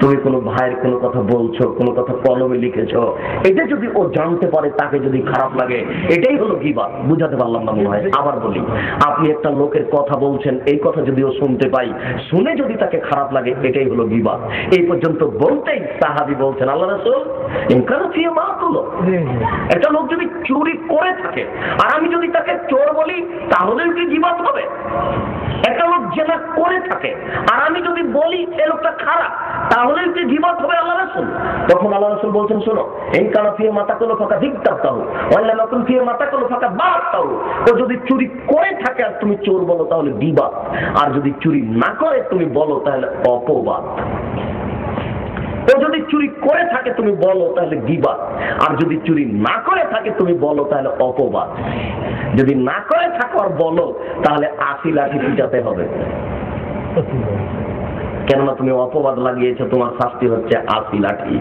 তুমি কোনো ভাইয়ের কোনো কথা বলছো, কোনো কথা কলমে লিখেছো, এটা যদি ও জানতে পারে, তাকে যদি খারাপ লাগে, এটাই হলো গীবাত। বুঝাতে পারলাম না মনে হয়। আবার বলি, আপনি একটা লোকের কথা বলছেন, এই কথা যদি ও শুনতে পাই, শুনে যদি তাকে খারাপ লাগে, এটাই হলো গীবাত। এই পর্যন্ত বলতেই সাহাবী বলছেন, আল্লাহ রাসূল ইনকার ফিয়া মাকুল, একটা লোক যদি চুরি করে থাকে আর আমি যদি তাকে চোর বলি, তাহলে কি গীবাত হবে? একটা লোক জেনা করে থাকে আর আমি যদি বলি এই লোকটা খারাপ, তাহলে কি গীবাত হবে? আল্লাহ রাসূল তখন আল্লাহ রাসূল বলছেন, শোনো, ইনকার ফিয়া মাতাকুল ফাকা দিকতাহু ওয়া লা মাকুল ফিয়া মাতাকুল ফাকা বাতাহু, ও যদি চুরি করে থাকে আর তুমি চোর বলো, তাহলে গীবাত। আর যদি চুরি না করে তুমি বলো, তাহলে অপবাদ। ও যদি চুরি করে থাকে তুমি বলো, তাহলে গীবাত। আর যদি চুরি না করে থাকে তুমি বলো, তাহলে অপবাদ। যদি না করে থাকো আর বলো, তাহলে ৮০ লাঠি পিটাতে হবে। কেননা তুমি অপবাদ লাগিয়েছো, তোমার শাস্তি হচ্ছে ৮০ লাঠি।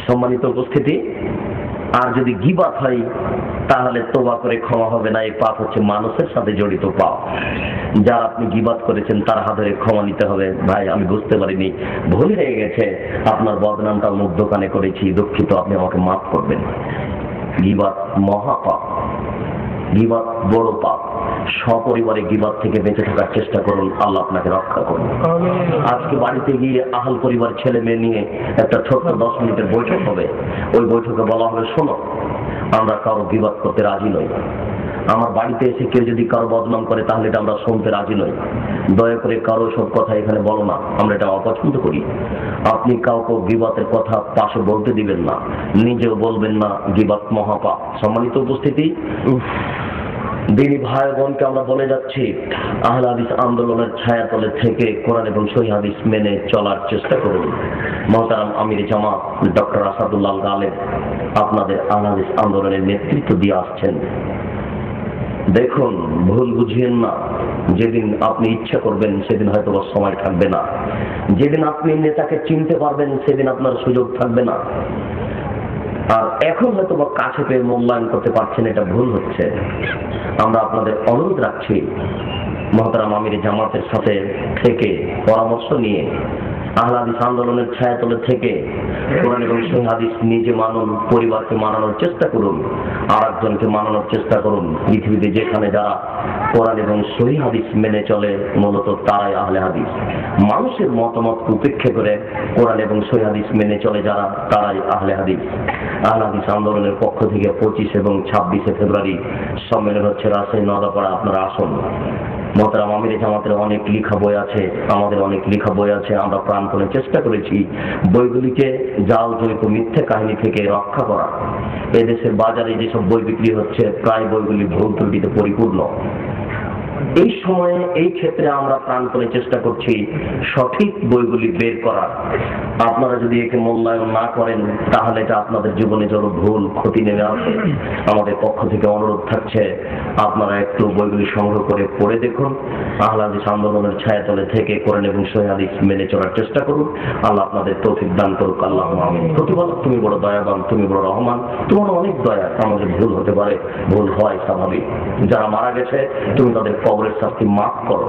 সম্মানিত উপস্থিতি, আর যদি গীবাত হয়, তাহলে তোবা করে ক্ষমা হবে না। এই পাপ হচ্ছে মানুষের সাথে জড়িত পাপ। যারা আপনি গীবাত করেছেন, তার হাত ধরে ক্ষমা নিতে হবে। ভাই, আমি বুঝতে পারিনি, ভুল হয়ে গেছে, আপনার বদনামটা মুখ দোকানে করেছি, দুঃখিত, আপনি আমাকে মাফ করবেন। গীবাত মহাপাপ, গীবাত বড় পাপ। সপরিবারে গীবাত থেকে বেঁচে থাকার চেষ্টা করুন, আল্লাহ আপনাকে রক্ষা করুন। আজকে বাড়িতে গিয়ে আহল পরিবার ছেলে মেয়ে নিয়ে একটা ছোট্ট 10 মিনিটের বৈঠক হবে। ওই বৈঠকে বলা হবে, শোনো, আমরা কারো গীবাত করতে রাজি নই। আমার বাড়িতে এসে কেউ যদি কারো বদনাম করে, তাহলে এটা আমরা শুনতে রাজি নই। দয়া করে কারো সব কথা এখানে বলো না, আমরা এটা অপছন্দ করি। আপনি কাউকে গীবাতের কথা পাশে বলতে দিবেন না, নিজেও বলবেন না। গীবাত মহাপাপ। সম্মানিত উপস্থিতি, দিনী ভাই বোনকে আমরা বলে যাচ্ছি, আহলে হাদিস আন্দোলনের ছায়াতলে থেকে কোরআন এবং সহিহ হাদিস মেনে চলার চেষ্টা করুন। মুহতারাম আমির জামাত ডক্টর আসাদুল্লাহ গালেব আপনাদের আহলে হাদিস আন্দোলনের নেতৃত্ব দিয়ে আসছেন। দেখুন, ভুল বুঝিয়েন না। যেদিন আপনি ইচ্ছা করবেন, সেদিন হয়তো সময় থাকবে না। যেদিন আপনি নেতাকে চিনতে পারবেন, সেদিন আপনার সুযোগ থাকবে না। আর এখন হয়তো বা কাছে পেয়ে মূল্যায়ন করতে পারছেন, এটা ভুল হচ্ছে। আমরা আপনাদের অনুরোধ রাখছি, মুহতারাম আমির জামাতের সাথে থেকে পরামর্শ নিয়ে আহলে হাদিস আন্দোলনের ছায়াতলে থেকে কোরআন এবং সহিহ হাদিস নিজে মানুন, পরিবারকে মানানোর চেষ্টা করুন, আর একজনকে মানানোর চেষ্টা করুন। পৃথিবীতে যেখানে যারা কোরআন এবং সহিহ হাদিস মেনে চলে মূলত তারাই আহলে হাদিস। মানুষের মতামত উপেক্ষা করে কোরআন এবং সহিহ হাদিস মেনে চলে যারা, তারাই আহলে হাদিস। আহলে হাদিস আন্দোলনের পক্ষ থেকে 25 এবং 26 ফেব্রুয়ারি সম্মেলন হচ্ছে রাজশাহী নওদাপাড়া। আপনারা আসুন। মোহতারাম আমির জামাতের অনেক লেখা বই আছে, আমাদের অনেক লেখা বই আছে। আমরা প্রাণপণে চেষ্টা করেছি বইগুলিকে জাল জৈব মিথ্যে কাহিনী থেকে রক্ষা করা। এদেশের বাজারে যেসব বই বিক্রি হচ্ছে প্রায় বইগুলি ভুল ত্রুটিতে পরিপূর্ণ। এই সময়ে এই ক্ষেত্রে আমরা প্রাণপণে চেষ্টা করছি সঠিক বইগুলি বের করা। আপনারা যদি একে মূল্যায়ন না করেন তাহলে এটা আপনাদের জীবনে যত ভুল ক্ষতি নেমে আসে। আমাদের পক্ষ থেকে অনুরোধ থাকছে আপনারা একটু বইগুলি সংগ্রহ করে পড়ে দেখুন। আহলে হাদিস আন্দোলনের ছায়াতলে থেকে কোরআন এবং সহিহ হাদিস মেনে চলার চেষ্টা করুন। আল্লাহ আপনাদের তৌফিক দান করুক। আল্লাহুম্মা আমিন। প্রতিপালক তুমি বড় দয়াবান, তুমি বড় রহমান, তোমার অনেক দয়া। আমাদের ভুল হতে পারে, ভুল হয় স্বাভাবিক। যারা মারা গেছে তুমি তাদের কবরের শাস্তি মাফ করো।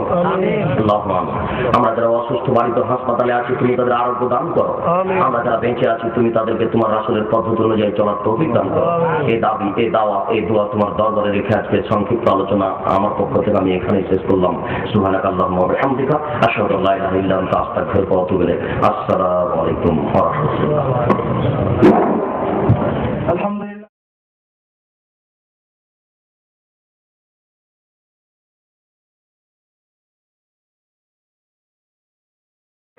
আল্লাহুম্মা আমিন। আমরা যারা অসুস্থ বাড়িতে হাসপাতালে আছি তুমি তাদের আরোগ্য দান করো। আমরা যারা বেঁচে আছি তুমি তাদেরকে তোমার রাসূলের পদ্ধতি অনুযায়ী চলার তৌফিক দান করো। এই দাবি, এই দাওয়া, এই দোয়া তোমার দরবারে রেখে আজকে সংক্ষিপ্ত আলোচনা আমার পক্ষ থেকে আমি এখানেই শেষ করলাম। সুবহানাকাল্লাহুম্মা ওয়া বিহামদিকা আশহাদু আল্লা ইলাহা ইল্লা আনতা আস্তাগফিরুকা ওয়া আতুবু ইলাইক। আসসালামু আলাইকুম ওয়া রাহমাতুল্লাহ। আলহামদুলিল্লাহ।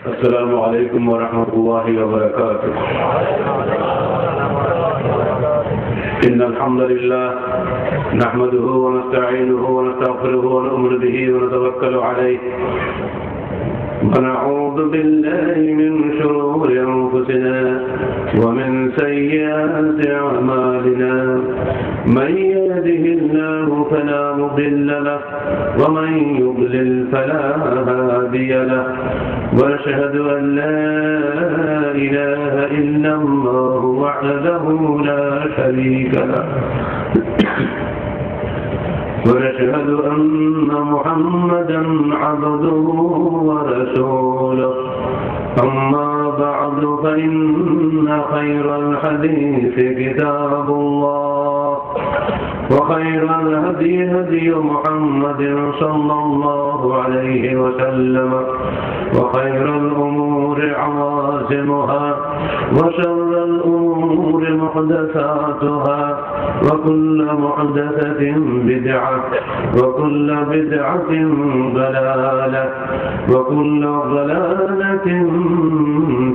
السلام عليكم ورحمة الله وبركاته. إن الحمد لله نحمده ونستعينه ونستغفره ونؤمن به ونتوكل عليه ونعوذ بالله من شرور أنفسنا ومن سيئات أعمالنا من يهده الله فلا مضل له ومن يضلل فلا هادي له وأشهد أن لا إله إلا الله وحده لا شريك له ونشهد أن محمدا عبده ورسوله. أما بعد فإن خير الحديث كتاب الله وخير الهدي هدي محمد صلى الله عليه وسلم وخير الأمور عوازمها وشر الأمور محدثاتها وكل محدثة بدعة وكل بدعة ضلالة وكل ضلالة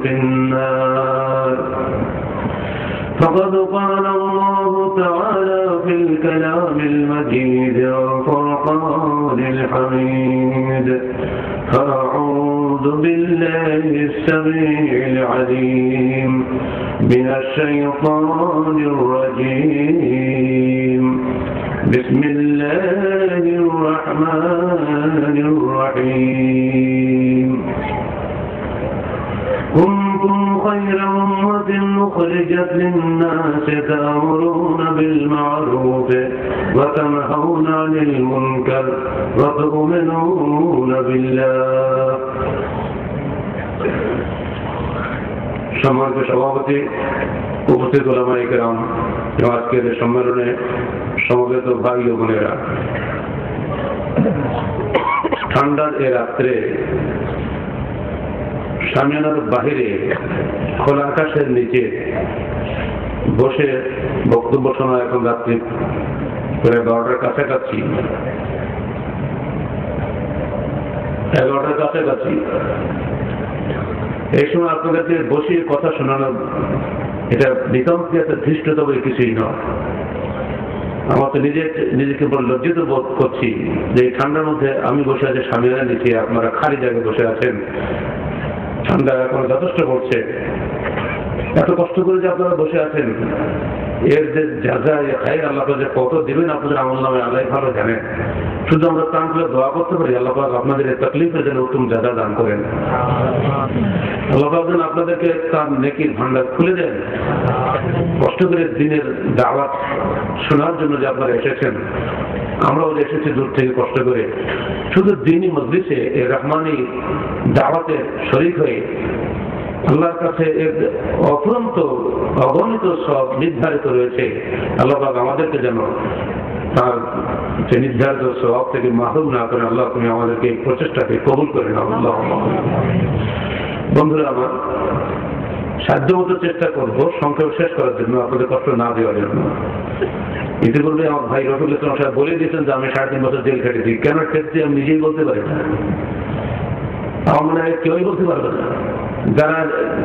في النار. فقد قال الله تعالى في الكلام المجيد والفرقان الحميد: فأعوذ بالله السميع العليم من الشيطان الرجيم. بسم الله الرحمن الرحيم. كنتم خير أمة أخرجت للناس تأمرون بالمعروف وتنهون عن المنكر وتؤمنون بالله. সম্মানিত সভাপতি, উপস্থিত উলামায়ে কেরাম, আজকের সম্মেলনে সমবেত ভাই ও বোনেরা, ঠান্ডার এ রাত্রে সামিয়ানার বাহিরে খোলা আকাশের নিচে বসে বক্তব্য শোনা এখন রাত্রি প্রায় 12টার কাছাকাছি, 11টার কাছাকাছি। এই সময় আপনাদেরকে বসিয়ে কথা শোনানো এটা নিতান্তই একটা ধৃষ্টতা বলে কিছুই নয়। আমার তো নিজেকে বড় লজ্জিত বোধ করছি যে এই ঠান্ডার মধ্যে আমি বসে আছি সামিয়ানা নিচে, আপনারা খালি জায়গায় বসে আছেন। ঠান্ডা এখন যথেষ্ট পড়ছে, এত কষ্ট করে যে আপনারা বসে আছেন, এর যে যাজা খাই আল্লাহ যে কত দিবেন আপনাদের আমল নামে আল্লাহ ভালো জানেন। শুধু আমরা প্রাণ খুলে দোয়া করতে পারি আল্লাহ পাক আপনাদের এই তকলিফের জন্য উত্তম যাজা দান করেন। আল্লাহ পাক যেন আপনাদেরকে তার নেকির ভান্ডার খুলে দেন। কষ্ট করে দিনের দাওয়াত শোনার জন্য যে আপনারা এসেছেন, আমরাও এসেছি দূর থেকে কষ্ট করে, শুধু দিনই মজলিসে এই রহমানি দাওয়াতে শরীক হয়ে আল্লাহর কাছে অফুরন্ত অগণিত সব নির্ধারিত রয়েছে। আল্লাহ পাক আমাদেরকে যেন তার যে নির্ধারিত সব থেকে মাহরুম না করে আল্লাহ তুমি আমাদেরকে এই প্রচেষ্টাকে কবুল করে নাও। আল্লাহ বন্ধুরা আমার, সাধ্যমতো চেষ্টা করবো সংক্ষেপ শেষ করার জন্য, আপনাদের কষ্ট না দেওয়ার জন্য। ইতিপূর্বে আমার ভাই রফিকুল ইসলাম সাহেব বলে দিয়েছেন যে আমি 3.5 বছর জেল খেটেছি। কেন খেটেছি আমি নিজেই বলতে পারি না, আমার মনে হয় কেউই বলতে পারবে না। যারা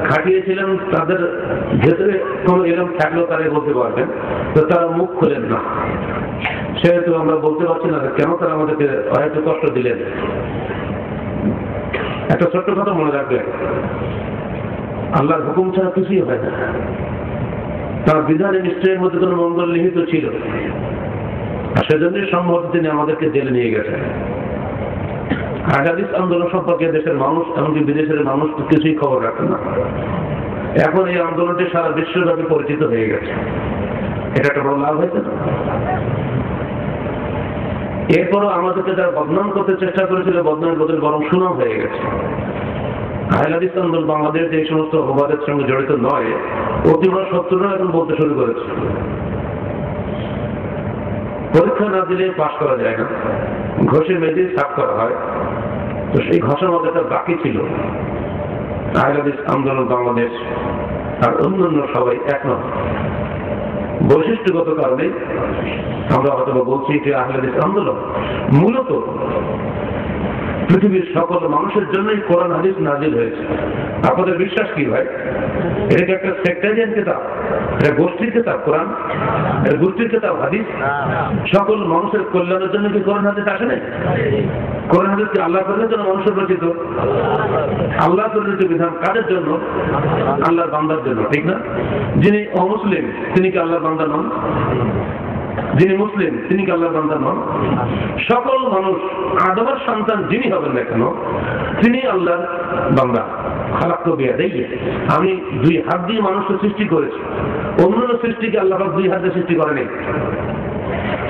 খাটিয়েছিলেন তাদের ভেতরে কোনো এরকম থাকলেও তারাই বলতে পারবেন, তো তারা মুখ খোলেন না। সেহেতু আমরা বলতে পারছি না কেন তারা আমাদেরকে হয়তো কষ্ট দিলেন। একটা ছোট্ট কথা মনে রাখবেন, আল্লাহর হুকুম ছাড়া কিছুই হয় না। তার বিধানে নিশ্চয়ের মধ্যে কোনো মঙ্গল নিহিত ছিল, আর সেজন্যই সম্ভবত তিনি আমাদেরকে জেলে নিয়ে গেছেন। হাদিস আন্দোলন সম্পর্কে দেশের মানুষ এমনকি বিদেশের মানুষ কিছুই খবর রাখে না। এখন এই আন্দোলনটি সারা বিশ্বব্যাপী পরিচিত হয়ে গেছে। এটা একটা বড় লাভ হয়েছে। এরপরও আমাদেরকে যারা বদনাম করতে চেষ্টা করেছিল, বদনামের বদল বরং সুনাম হয়ে গেছে। আহলে হাদিস আন্দোলন বাংলাদেশ যে সমস্ত অপবাদের সঙ্গে জড়িত নয়, অতি বড় শত্রুরা এখন বলতে শুরু করেছে পরীক্ষা না দিলে পাশ করা যায় না, ঘষে মেজে সাফ করা হয়। তো সেই ঘষার মধ্যে একটা বাকি ছিল। আহলে হাদিস আন্দোলন বাংলাদেশ আর অন্যান্য সবাই এক নয়। বৈশিষ্ট্যগত কারণে আমরা হয়তো বলছি যে আহলে হাদিস আন্দোলন মূলত পৃথিবীর সকল মানুষের জন্যই কোরআন হাদিস নাজিল হয়েছে। আপনাদের বিশ্বাস কি ভাই? এটা কি একটা সেক্টারিয়ান কিতাব? এটা গোষ্ঠীর কিতাব কোরআন? এটা গোষ্ঠীর কিতাব হাদিস? সকল মানুষের কল্যাণের জন্য কি কোরআন হাদিস আসে নাই? কোরআন হাদিস কি আল্লাহ কল্যাণের জন্য মানুষের রচিত? আল্লাহ রচিত বিধান কাদের জন্য? আল্লাহর বান্দার জন্য, ঠিক না? যিনি অমুসলিম তিনি কি আল্লাহর বান্দা নন? যিনি মুসলিম তিনি কি আল্লাহর বান্দা নন? সকল মানুষ, আদমের সন্তান যিনি হবেন না কেন, তিনি আল্লাহর বান্দা। খালাক্তু বিয়াদাইয়া, আমি 2 হাত দিয়ে মানুষকে সৃষ্টি করেছি। অন্যান্য সৃষ্টিকে আল্লাহ পাক 2 হাত দিয়ে সৃষ্টি করেনি।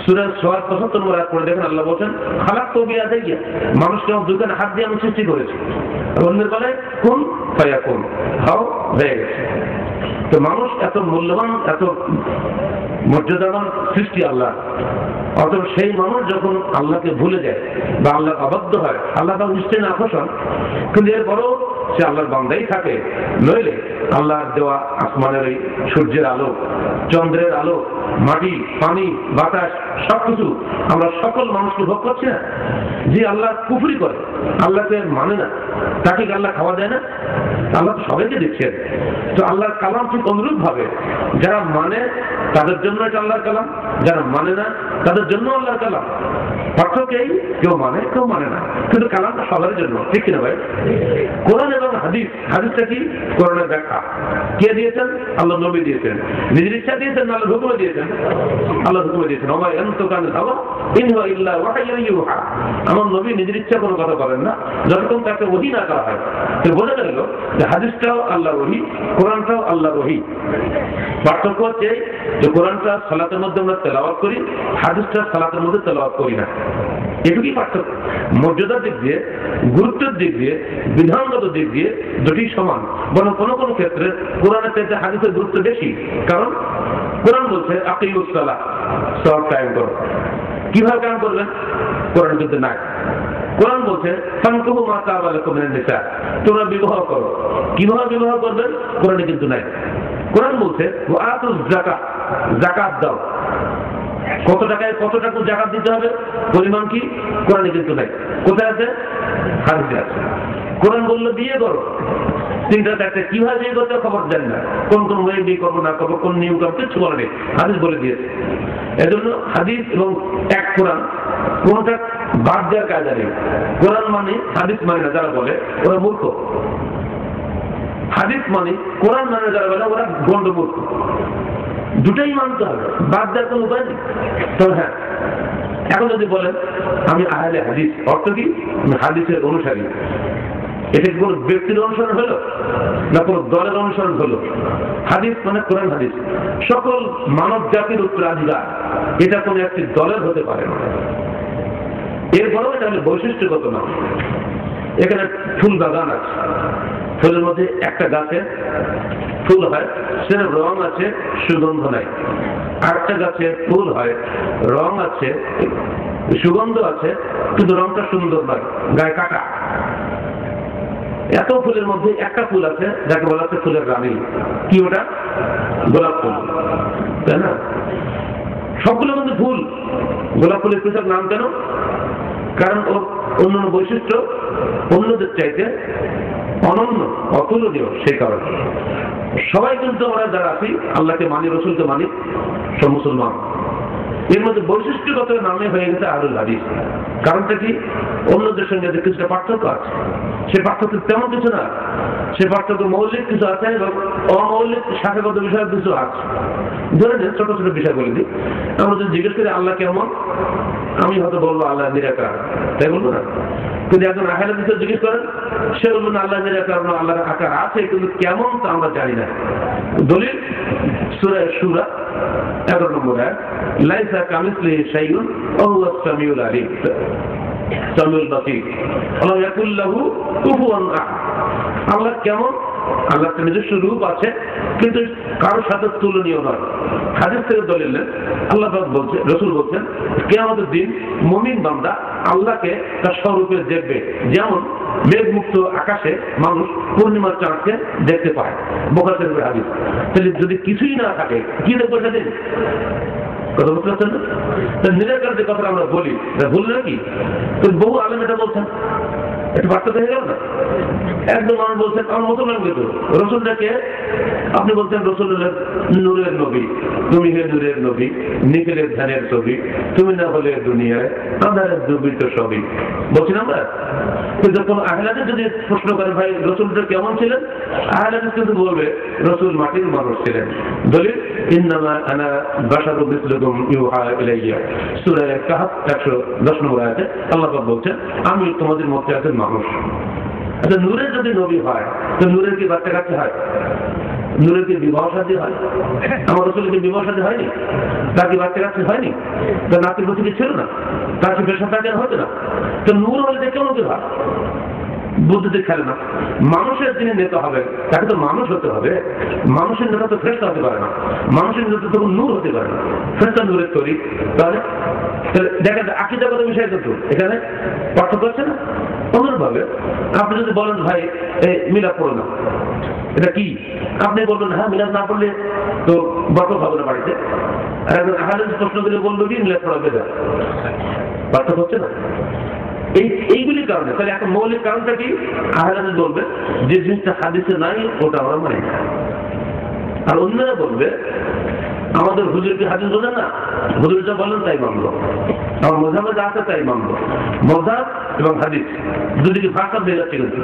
সূরা সওয়াদ 75 নম্বর আয়াত পড়ে দেখেন, আল্লাহ বলেন খালাক্তু বিয়াদাইয়া, মানুষকে 2 হাত দিয়ে আমি সৃষ্টি করেছি। অন্যের বেলায় কুন ফায়াকুন, হও হয়ে গেছে। তো মানুষ এত মূল্যবান, এত মর্যাদাবান সৃষ্টি আল্লাহ। অতএব সেই মানুষ যখন আল্লাহকে ভুলে যায় বা আল্লাহর অবাধ্য হয়, আল্লাহ তার নিশ্চয়ই নাখোশ হন, কিন্তু এরপরও সে আল্লাহর বান্দাই থাকে। নইলে আল্লাহর দেওয়া আসমানের ওই সূর্যের আলো, চন্দ্রের আলো, মাটি, পানি, বাতাস সবকিছু আমরা সকল মানুষকে ভোগ করছি না। যে আল্লাহ কুফরি করে, আল্লাহকে মানে না, তাকে আল্লাহ খাওয়া দেয় না? আল্লাহ তো সবাইকে দিচ্ছেন। তো আল্লাহর কালাম ঠিক অনুরূপ ভাবে যারা মানে তাদের জন্য এটা আল্লাহর কালাম, যারা মানে না তাদের জন্য আল্লাহর কালাম। পার্থক্যই কেউ মানে কেউ মানে না, কিন্তু কালামটা সবার জন্য, ঠিক কিনা ভাই? কোরআন এবং হাদিস, হাদিসটা কি? কোরআনের ব্যাখ্যা কে দিয়েছেন? আল্লাহ নবী দিয়েছেন। নিজের ইচ্ছা দিয়েছেন না আল্লাহ হুকুমে দিয়েছেন? আল্লাহ হুকুমে দিয়েছেন। ওমা ইয়ানতিকু আনিল হাওয়া ইন হুয়া ইল্লা ওয়াহয়ুন ইউহা। আমার নবী নিজের ইচ্ছা কোনো কথা বলেন না, যতক্ষণ তাকে ওহী না করা হয়। তো বোঝা গেল যে হাদিসটাও আল্লাহর ওহী, কোরআনটাও আল্লাহর ওহী। পার্থক্য হচ্ছে যে কোরআনটা সালাতের মধ্যে আমরা তেলাওয়াত করি, হাদিসটা সালাতের মধ্যে তেলাওয়াত করি না। এটুকুই পার্থক্য। মর্যাদার দিক দিয়ে, গুরুত্বের দিক দিয়ে, বিধানগত দিক দিয়ে দুটি সমান। বরং কোনো কোনো ক্ষেত্রে কোরআনের চাইতে হাদিসের গুরুত্ব বেশি। কারণ কোরআন বলছে আকিমুস সালাহ, সালাত কায়েম করো। কিভাবে কায়েম করবেন? কোরআন কিন্তু নাই। কোরআন বলছে ফানকিহু মা তাবা লাকুম মিনান নিসা, তোমরা বিবাহ করো। কিভাবে বিবাহ করবেন? কোরআনে কিন্তু নাই। কোরআন বলছে ওয়া আতুজ যাকাত, যাকাত দাও। কত টাকায় কত টাকা যাকাত দিতে হবে, পরিমাণ কি? কোরআনে কিন্তু নাই। কোথায় আছে? হাদিসে আছে। কোরআন বলল বিয়ে করো, 3টা 4টা, কিভাবে বিয়ে করতে খবর দেন না, কোন কোন ওয়ে বিয়ে করবো না করবো, কোন নিয়ম করবো কিছু বলে নেই, হাদিস বলে দিয়েছে। এজন্য হাদিস এবং এক কোরআন কোনটা বাদ দেওয়ার কায়দা নেই। কোরআন মানে হাদিস মানে না যারা বলে ওরা মূর্খ, হাদিস মানে কোরআন মানে যারা বলে ওরা গন্ডমূর্খ। দুটাই মানতে হবে, বাদ দেওয়ার কোনো উপায় নেই। তো হ্যাঁ, এখন যদি বলেন আমি আহলে হাদিস, অর্থ কি? হাদিসের অনুসারী। এটা কি কোনো ব্যক্তির অনুসরণ হলো না কোনো দলের অনুসরণ হলো? হাদিস মানে কোরআন হাদিস সকল মানব জাতির উত্তরাধিকার, এটা কোনো একটি দলের হতে পারে না। এরপরেও এটা হলে বৈশিষ্ট্যগত না। এখানে ফুল বাগান আছে, ফুলের মধ্যে একটা গাছে ফুল হয়, সেটা রং আছে, সুগন্ধ নাই। আরেকটা গাছে ফুল হয়, রং আছে, সুগন্ধ আছে, কিন্তু রংটা সুন্দর নয়, গায়ে কাটা। এত ফুলের মধ্যে একটা ফুল আছে যাকে বলা হচ্ছে ফুলের রানী। কি ওটা? গোলাপ ফুল, তাই না? সবগুলোর মধ্যে ফুল। গোলাপ ফুলের পৃথক নাম কেন? কারণ ওর অন্যান্য বৈশিষ্ট্য অন্যদের চাইতে অনন্য, অতুলনীয়। সেই কারণে সবাই কিন্তু আমরা যারা আছি আল্লাহকে মানি, রসুলকে মানি, সব মুসলমান। এর মধ্যে বৈশিষ্ট্যগত নামে হয়ে গেছে আহলুল হাদিস। কারণটা কি? অন্যদের সঙ্গে কিছুটা পার্থক্য আছে। সে পার্থক্য তেমন কিছু না, সে পার্থক্য মৌলিক কিছু আছে এবং অমৌলিক শাখাগত বিষয় কিছু আছে। ধরে নেন, ছোট ছোট বিষয় বলে দিই। আমরা যদি জিজ্ঞেস করি আল্লাহ কেমন, আমি হয়তো বলবো আল্লাহ নিরাকার, তাই বলবো না? কিন্তু একজন আহলে হাদিস জিজ্ঞেস করেন, সে বলবেন আল্লাহ নিরাকার, আল্লাহর আকার আছে, কিন্তু কেমন তা আমরা জানি না। দলিল সূরা সূরা 11 নম্বর আয়াত, লাইসা কামিসলিহি শাইউন ওয়া হুয়াস সামিউল আলিম, সামিউল বাসীর, ওয়া ইয়াকুল লাহু কুফুয়ান আহাদ। আল্লাহ কেমন? আল্লাহর নিজস্ব রূপ আছে, কিন্তু কারোর সাথে তুলনীয় নয়। হাদিস থেকে দলিল নেন, আল্লাহ বলছে, রসুল বলছেন, কিয়ামতের দিন মুমিন বান্দা আল্লাহকে তার স্বরূপে দেখবে, যেমন মেঘমুক্ত আকাশে মানুষ পূর্ণিমার চাঁদকে দেখতে পায়। বুখারী শরীফের হাদিস। তাহলে যদি কিছুই না থাকে, কি দেখবো সেদিন? কথা বুঝতে পারছেন না? নিরাকার যে কথা আমরা বলি, ভুল নাকি? বহু আলেম এটা বলছেন, একটু বার্তা হয়ে গেল না? একদম মানুষ বলছেন আমার মুসলমান, কিন্তু রসুলটাকে আপনি বলছেন রসুল নূরের নবী, তুমি হে নূরের নবী, নিখিলের ধ্যানের ছবি, তুমি না হলে দুনিয়ায় আঁধারের দুর্বৃত্ত সবই। বলছি না আমরা? কিন্তু কোন আহলে হাদিস যদি প্রশ্ন করে ভাই রসুলটা কেমন ছিলেন, আহলে হাদিস কিন্তু বলবে রসুল মাটির মানুষ ছিলেন। দলিল ইন্নামা আনা বাশারুম মিসলুকুম ইউহা ইলাইয়া, সূরা কাহফ 110 নম্বর আয়াতে আল্লাহ পাক বলছেন, আমি তোমাদের মধ্যে একজন মানুষ। আচ্ছা, নূরের যদি নবী হয়, তো নূরের কি বাচ্চা কাচ্চা হয়? নূরের কি বিবাহ শাদী হয়? আমার রসুলের কি বিবাহ শাদী হয়নি? তার কি বাচ্চা কাচ্চা হয়নি? তার নাতি পুতি ছিল না? তার কি পেশা তাদের হতো না? তো নূর হলে কেমন কি হয়? বুদ্ধিতে খেলে না। মানুষের যিনি নেতা হবেন তাকে তো মানুষ হতে হবে। মানুষের নেতা তো ফেরেশতা হতে পারে না, মানুষের নেতা তো নূর হতে পারে না। ফেরেশতা নূরের তৈরি। তাহলে দেখেন আকীদাগত বিষয় কিন্তু এখানে পার্থক্য আছে না? অনুরূপভাবে আপনি যদি বলেন ভাই মিলাদ পড়ো না, এটা কি? আপনি বলবেন হ্যাঁ মিলাদ না পড়লে তো বরকত হবে না বাড়িতে। আর একজন আহলে হাদিস প্রশ্ন করে বললো কি মিলাদ পড়া বেদা। পার্থক্য হচ্ছে না? এইগুলির কারণে। তাহলে এখন মৌলিক কারণটা কি? আহলে হাদিস বলবে যে জিনিসটা হাদিসে নাই ওটা আমরা মানি না। আর অন্যরা বলবে আমাদের হুজুর কি হাদিস বোঝেন না, হুজুর যা বলেন তাই মানলো, আমার মাযহাবে যা আছে তাই মানলো। মাযহাব এবং হাদিস দুদিকে ভাষা হয়ে যাচ্ছে। কিন্তু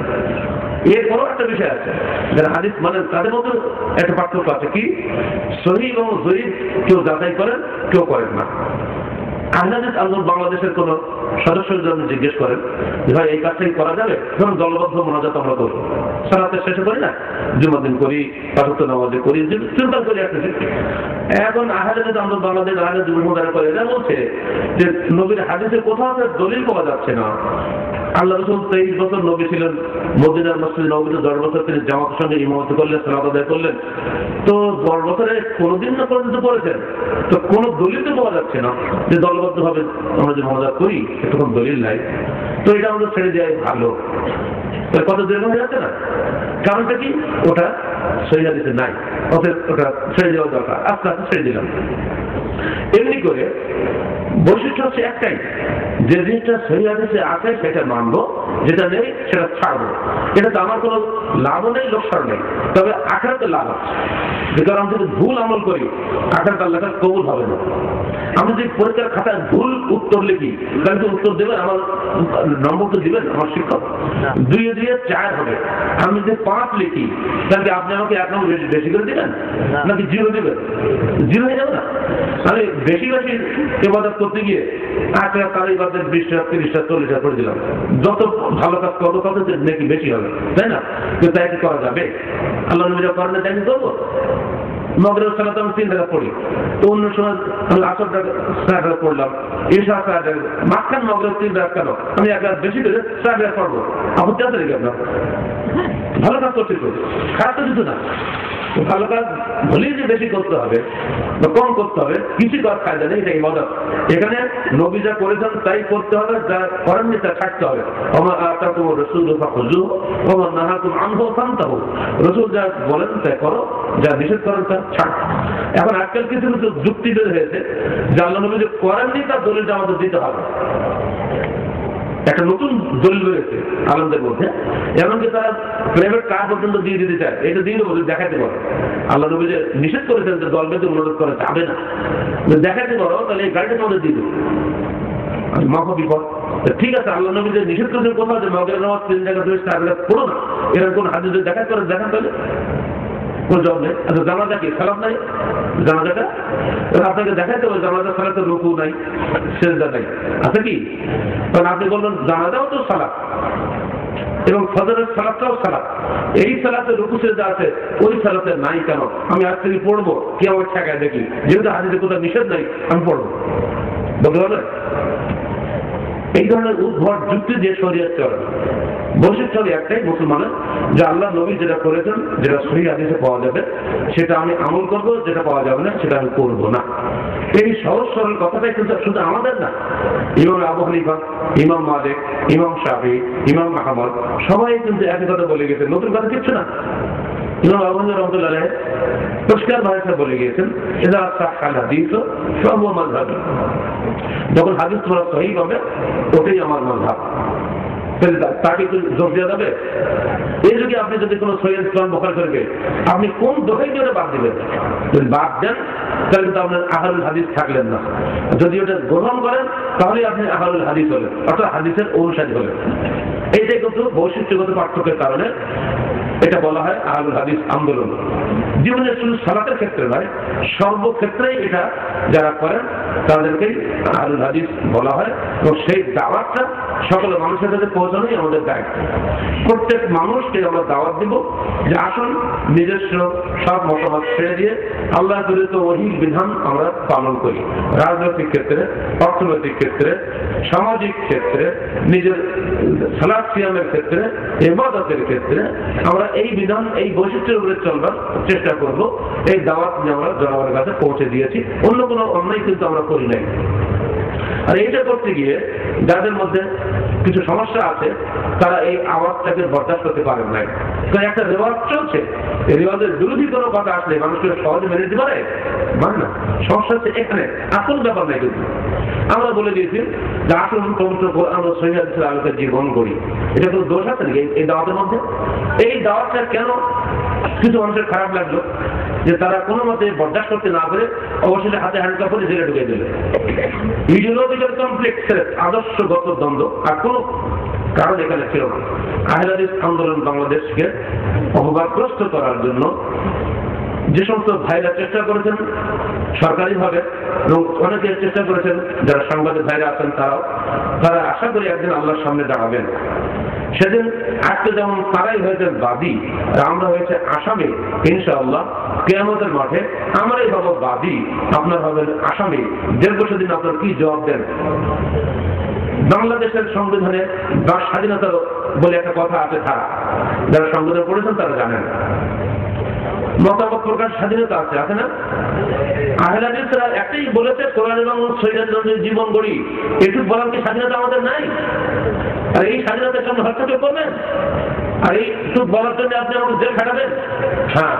এরপরও একটা বিষয় আছে, যারা হাদিস মানে তাদের মধ্যে একটা পার্থক্য আছে। কি? সহিহ এবং যঈফ কেউ যাচাই করেন, কেউ করেন না। আহলে হাদিস আন্দোলন বাংলাদেশের কোন সদস্যের জন্য জিজ্ঞেস করেন ভাই এই কাজটাই করা যাবে, ধরুন দলবদ্ধ মোনাজাত আমরা করবো, সালাতের শেষে করি না, জুমার দিন করি, পাঁচ ওয়াক্ত নামাজে করি, চিন্তা করে আসতেছি। এখন আহলে হাদিস আন্দোলন বাংলাদেশ আহলে হাদিস মুদারা করে এরা বলছে যে নবীর হাদিসে কোথাও দলিল পাওয়া যাচ্ছে না। আল্লাহ রাসূল 23 বছর নবী ছিলেন, মদিনার মসজিদে নববীতে 10 বছর তিনি জামাতের সঙ্গে ইমামতি করলেন, সালাত আদায় করলেন। তো 10 বছরে কোনোদিন না পর্যন্ত পড়েছেন, তো কোনো দলিল তো পাওয়া যাচ্ছে না যে দলবদ্ধ ভাবে আমরা যে মজা করি, তখন দলিল নাই। তো এটা আমাদের ছেড়ে দেওয়াই ভালো। কত দীর্ঘ হয়ে যাচ্ছে না? কারণটা কি? ওটা সহিহ হাদিসে নাই, ওটা ছেড়ে দেওয়া দরকার। আস্তে আস্তে ছেড়ে দিলাম। এমনি করে বৈশিষ্ট্য হচ্ছে একটাই, যে জিনিসটা সহিহ হাদিসে আছে সেটা মানবো, যেটা নেই সেটা ছাড়বো। এটা তো আমার কোনো লাভও নেই, লোকসান নেই, তবে আখিরাতে লাভ আছে। যে কারণ আমি যদি ভুল আমল করি আখিরাতে আল্লাহ তাআলা কবুল হবে না। আমি যদি পরীক্ষার খাতায় ভুল উত্তর লিখি তাহলে তো উত্তর দেবেন, আমার নম্বর তো দিবেন আমার শিক্ষক? 2 এ 4 হবে। আমি যদি 5 লিখি তাহলে আপনি আমাকে 1 নম্বর বেশি করে দিবেন নাকি 0 দিবেন? 0 হয়ে যাবে না? আমি বেশি বেশি ইবাদত করতে গিয়ে তার ইবাদত 20টা 30টা 40টা করে দিলাম। যত ভালো কাজ করবো তত নাকি বেশি হবে, তাই না? কিন্তু তাই কি করা যাবে? আল্লাহ নবী করেন তাই কি করবো? মাগরিব সালাত আমি 3 রাকাত পড়ি, তো অন্য সময় আমি আসর 4 রাকাত পড়লাম, ইশা 4 রাকাত, মাঝখান মাগরিব 3 রাকাত কেন? আমি 1 রাকাত বেশি করে 4 রাকাত পড়বো। আপত্তি আছে নাকি আপনার? ভালো কাজ করতে করবে, খারাপ তো কিছু না। ভালো কাজ ভুলেই যে বেশি করতে হবে বা কম করতে হবে কিছু করার ফায়দা নেই, এটা ইবাদত। এখানে নবী যা করেছেন তাই করতে হবে, যা করেননি তা ছাড়তে হবে। রসুল যা বলেন তাই করো, যা নিষেধ করেন তা ছাড়। এখন আজকাল কিছু কিছু যুক্তি বের হয়েছে যে আল্লাহ নবী যে করেননি তার দলিলটা আমাদের দিতে হবে। একটা নতুন দলিল রয়েছে আলমদের মধ্যে, এমনকি তারা প্রাইভেট কার পর্যন্ত দিয়ে দিতে চায়, এটা দিয়ে দেবো দেখাতে পারো। আল্লাহ নবী যে নিষেধ করেছেন যে দল বেঁধে অনুরোধ করা যাবে না, দেখাতে পারো তাহলে এই গাড়িটা তোমাদের দিয়ে দেবো, মহাবিপদ। ঠিক আছে, আল্লাহ নবী যে নিষেধ করেছেন কোথাও যে মগের নামাজ 3 জায়গা 2 জায়গা পড়ো না, এরকম কোন হাদিস দেখাতে পারে, দেখান তাহলে কোন জবাব নেই। আচ্ছা জানাজা কি খারাপ নাই? জানাজাটা আপনাকে দেখাইতে হবে, জানাজা সালাতে রুকু নাই, সেজদা নাই, আছে কি? কারণ আপনি বলবেন জানাজাও তো সালাত এবং ফজরের সালাতটাও সালাত, এই সালাতে রুকু সেজদা আছে, ওই সালাতে নাই কেন? আমি আজ থেকে পড়বো, কি আমার ঠেকায় দেখি, যেহেতু হাদিসে কোথাও নিষেধ নাই আমি পড়বো, বলতে পারবেন? এই ধরনের উদ্ভট যুক্তি দিয়ে শরীয়ত চলে। বৈশিষ্ট্য চলে একটাই মুসলমানের, যে আল্লাহ নবী যেটা করেছেন, যেটা সহিহ হাদিসে পাওয়া যাবে সেটা আমি আমল করবো, যেটা পাওয়া যাবে না সেটা আমি করবো না। এই সহজ সরল কথাটাই কিন্তু শুধু আমাদের না, ইমাম আবু হানিফা, ইমাম মালিক, ইমাম শাফি, ইমাম আহমদ সবাই কিন্তু একই কথা বলে গেছে, নতুন কথা কিচ্ছু না। ইমাম আবু হানিফা রাহমাতুল্লাহ আলাইহি পরিষ্কার ভাষায় বলে গিয়েছেন, ইযা সাহহাল হাদিস ফাহুয়া মাযহাবি, যখন হাদিস তোমার সহিহ হবে ওটাই আমার মাযহাব। তাকে যোগ দেওয়া যাবে? এই যুগে আপনি যদি কোনো সহিহ ইসলাম বুখারী শরীফে আপনি কোন দোহাই দিয়ে বাদ দিবেন, যদি বাদ দেন তাহলে কিন্তু আপনার আহলুল হাদিস থাকলেন না। যদি ওটা গ্রহণ করেন তাহলে আপনি আহলুল হাদিস হলেন, অর্থাৎ হাদিসের অনুসারী হলেন। এইটাই কিন্তু বৈশিষ্ট্যগত পার্থক্যের কারণে এটা বলা হয় আহলুল হাদিস আন্দোলন। জীবনের শুধু সালাতের ক্ষেত্রে নয়, সর্বক্ষেত্রেই এটা যারা করেন তাদেরকেই আহলুল হাদিস বলা হয়। এবং সেই দাওয়াতটা সকল মানুষের কাছে পৌঁছানোই আমাদের দায়িত্ব। প্রত্যেক মানুষকে আমরা দাওয়াত দিব যে আসুন নিজস্ব সব মতামত ছেড়ে দিয়ে আল্লাহ প্রেরিত ওহী বিধান আমরা পালন করি। রাজনৈতিক ক্ষেত্রে, অর্থনৈতিক ক্ষেত্রে, সামাজিক ক্ষেত্রে, নিজের সালাত সিয়ামের ক্ষেত্রে, ইবাদতের ক্ষেত্রে আমরা এই বিধান, এই বৈশিষ্ট্যের উপরে চলবার চেষ্টা করব। এই দাওয়াত আমরা জনগণের কাছে পৌঁছে দিয়েছি, অন্য কোনো অন্যায় কিন্তু আমরা করি নাই। আর এইটা করতে গিয়ে যাদের মধ্যে কিছু সমস্যা আছে তারা এই আওয়াজটাকে বরদাস্ত করতে পারেন নাই। কারণ একটা রেওয়াজ চলছে, এই রেওয়াজের বিরোধী কোনো কথা আসলে মানুষকে সহজে মেনে দিতে পারে মানে না। সমস্যা হচ্ছে এখানে, আসল ব্যাপার নাই। কিন্তু আমরা বলে দিয়েছি যে আসল পবিত্র কোরআন ও সহিহ হাদিসের আলোকে জীবন করি, এটা কোনো দোষ আছে নাকি এই দাওয়াতের মধ্যে? এই দাওয়াতটা কেন কিছু মানুষের খারাপ লাগলো যে তারা কোনো মতে বরদাস্ত করতে না করে অবশেষে হাতে হ্যান্ডকাপ করে জেলে ঢুকে দিল। ইডিওলজিক্যাল কমপ্লেক্সের আদর্শগত দ্বন্দ্ব আর কোনো কারণ এখানে ছিল না। আহলে হাদিস আন্দোলন বাংলাদেশকে অপবাদগ্রস্ত করার জন্য যে সমস্ত ভাইরা চেষ্টা করেছেন সরকারিভাবে, এবং অনেকে চেষ্টা করেছেন যারা সাংবাদিক ভাইরা আছেন তারা আশা করি একদিন আল্লাহর সামনে দাঁড়াবেন। সেদিন আজকে যেমন তারাই হয়েছে বাদী আর আমরা হয়েছে আসামি, ইনশাআল্লাহ কিয়ামতের মাঠে আমরাই হব বাদী, আপনার হবেন আসামি। দেখবো সেদিন আপনার কি জবাব দেন। বাংলাদেশের সংবিধানে বা স্বাধীনতা বলে একটা কথা আছে, যারা সংবিধান পড়েছেন তারা জানেন। মতামত প্রকাশ স্বাধীনতা আছে, আছে না? আহলে হাদিসরা একটাই বলেছে কোরআন এবং সহিহ হাদিসের জীবন গড়ি, এটুকু বলার কি স্বাধীনতা আমাদের নাই? আর এই স্বাধীনতার জন্য হস্তক্ষেপ করবেন? আর এইটুকু বলার জন্য আপনি আমাকে জেল খাটাবেন? হ্যাঁ,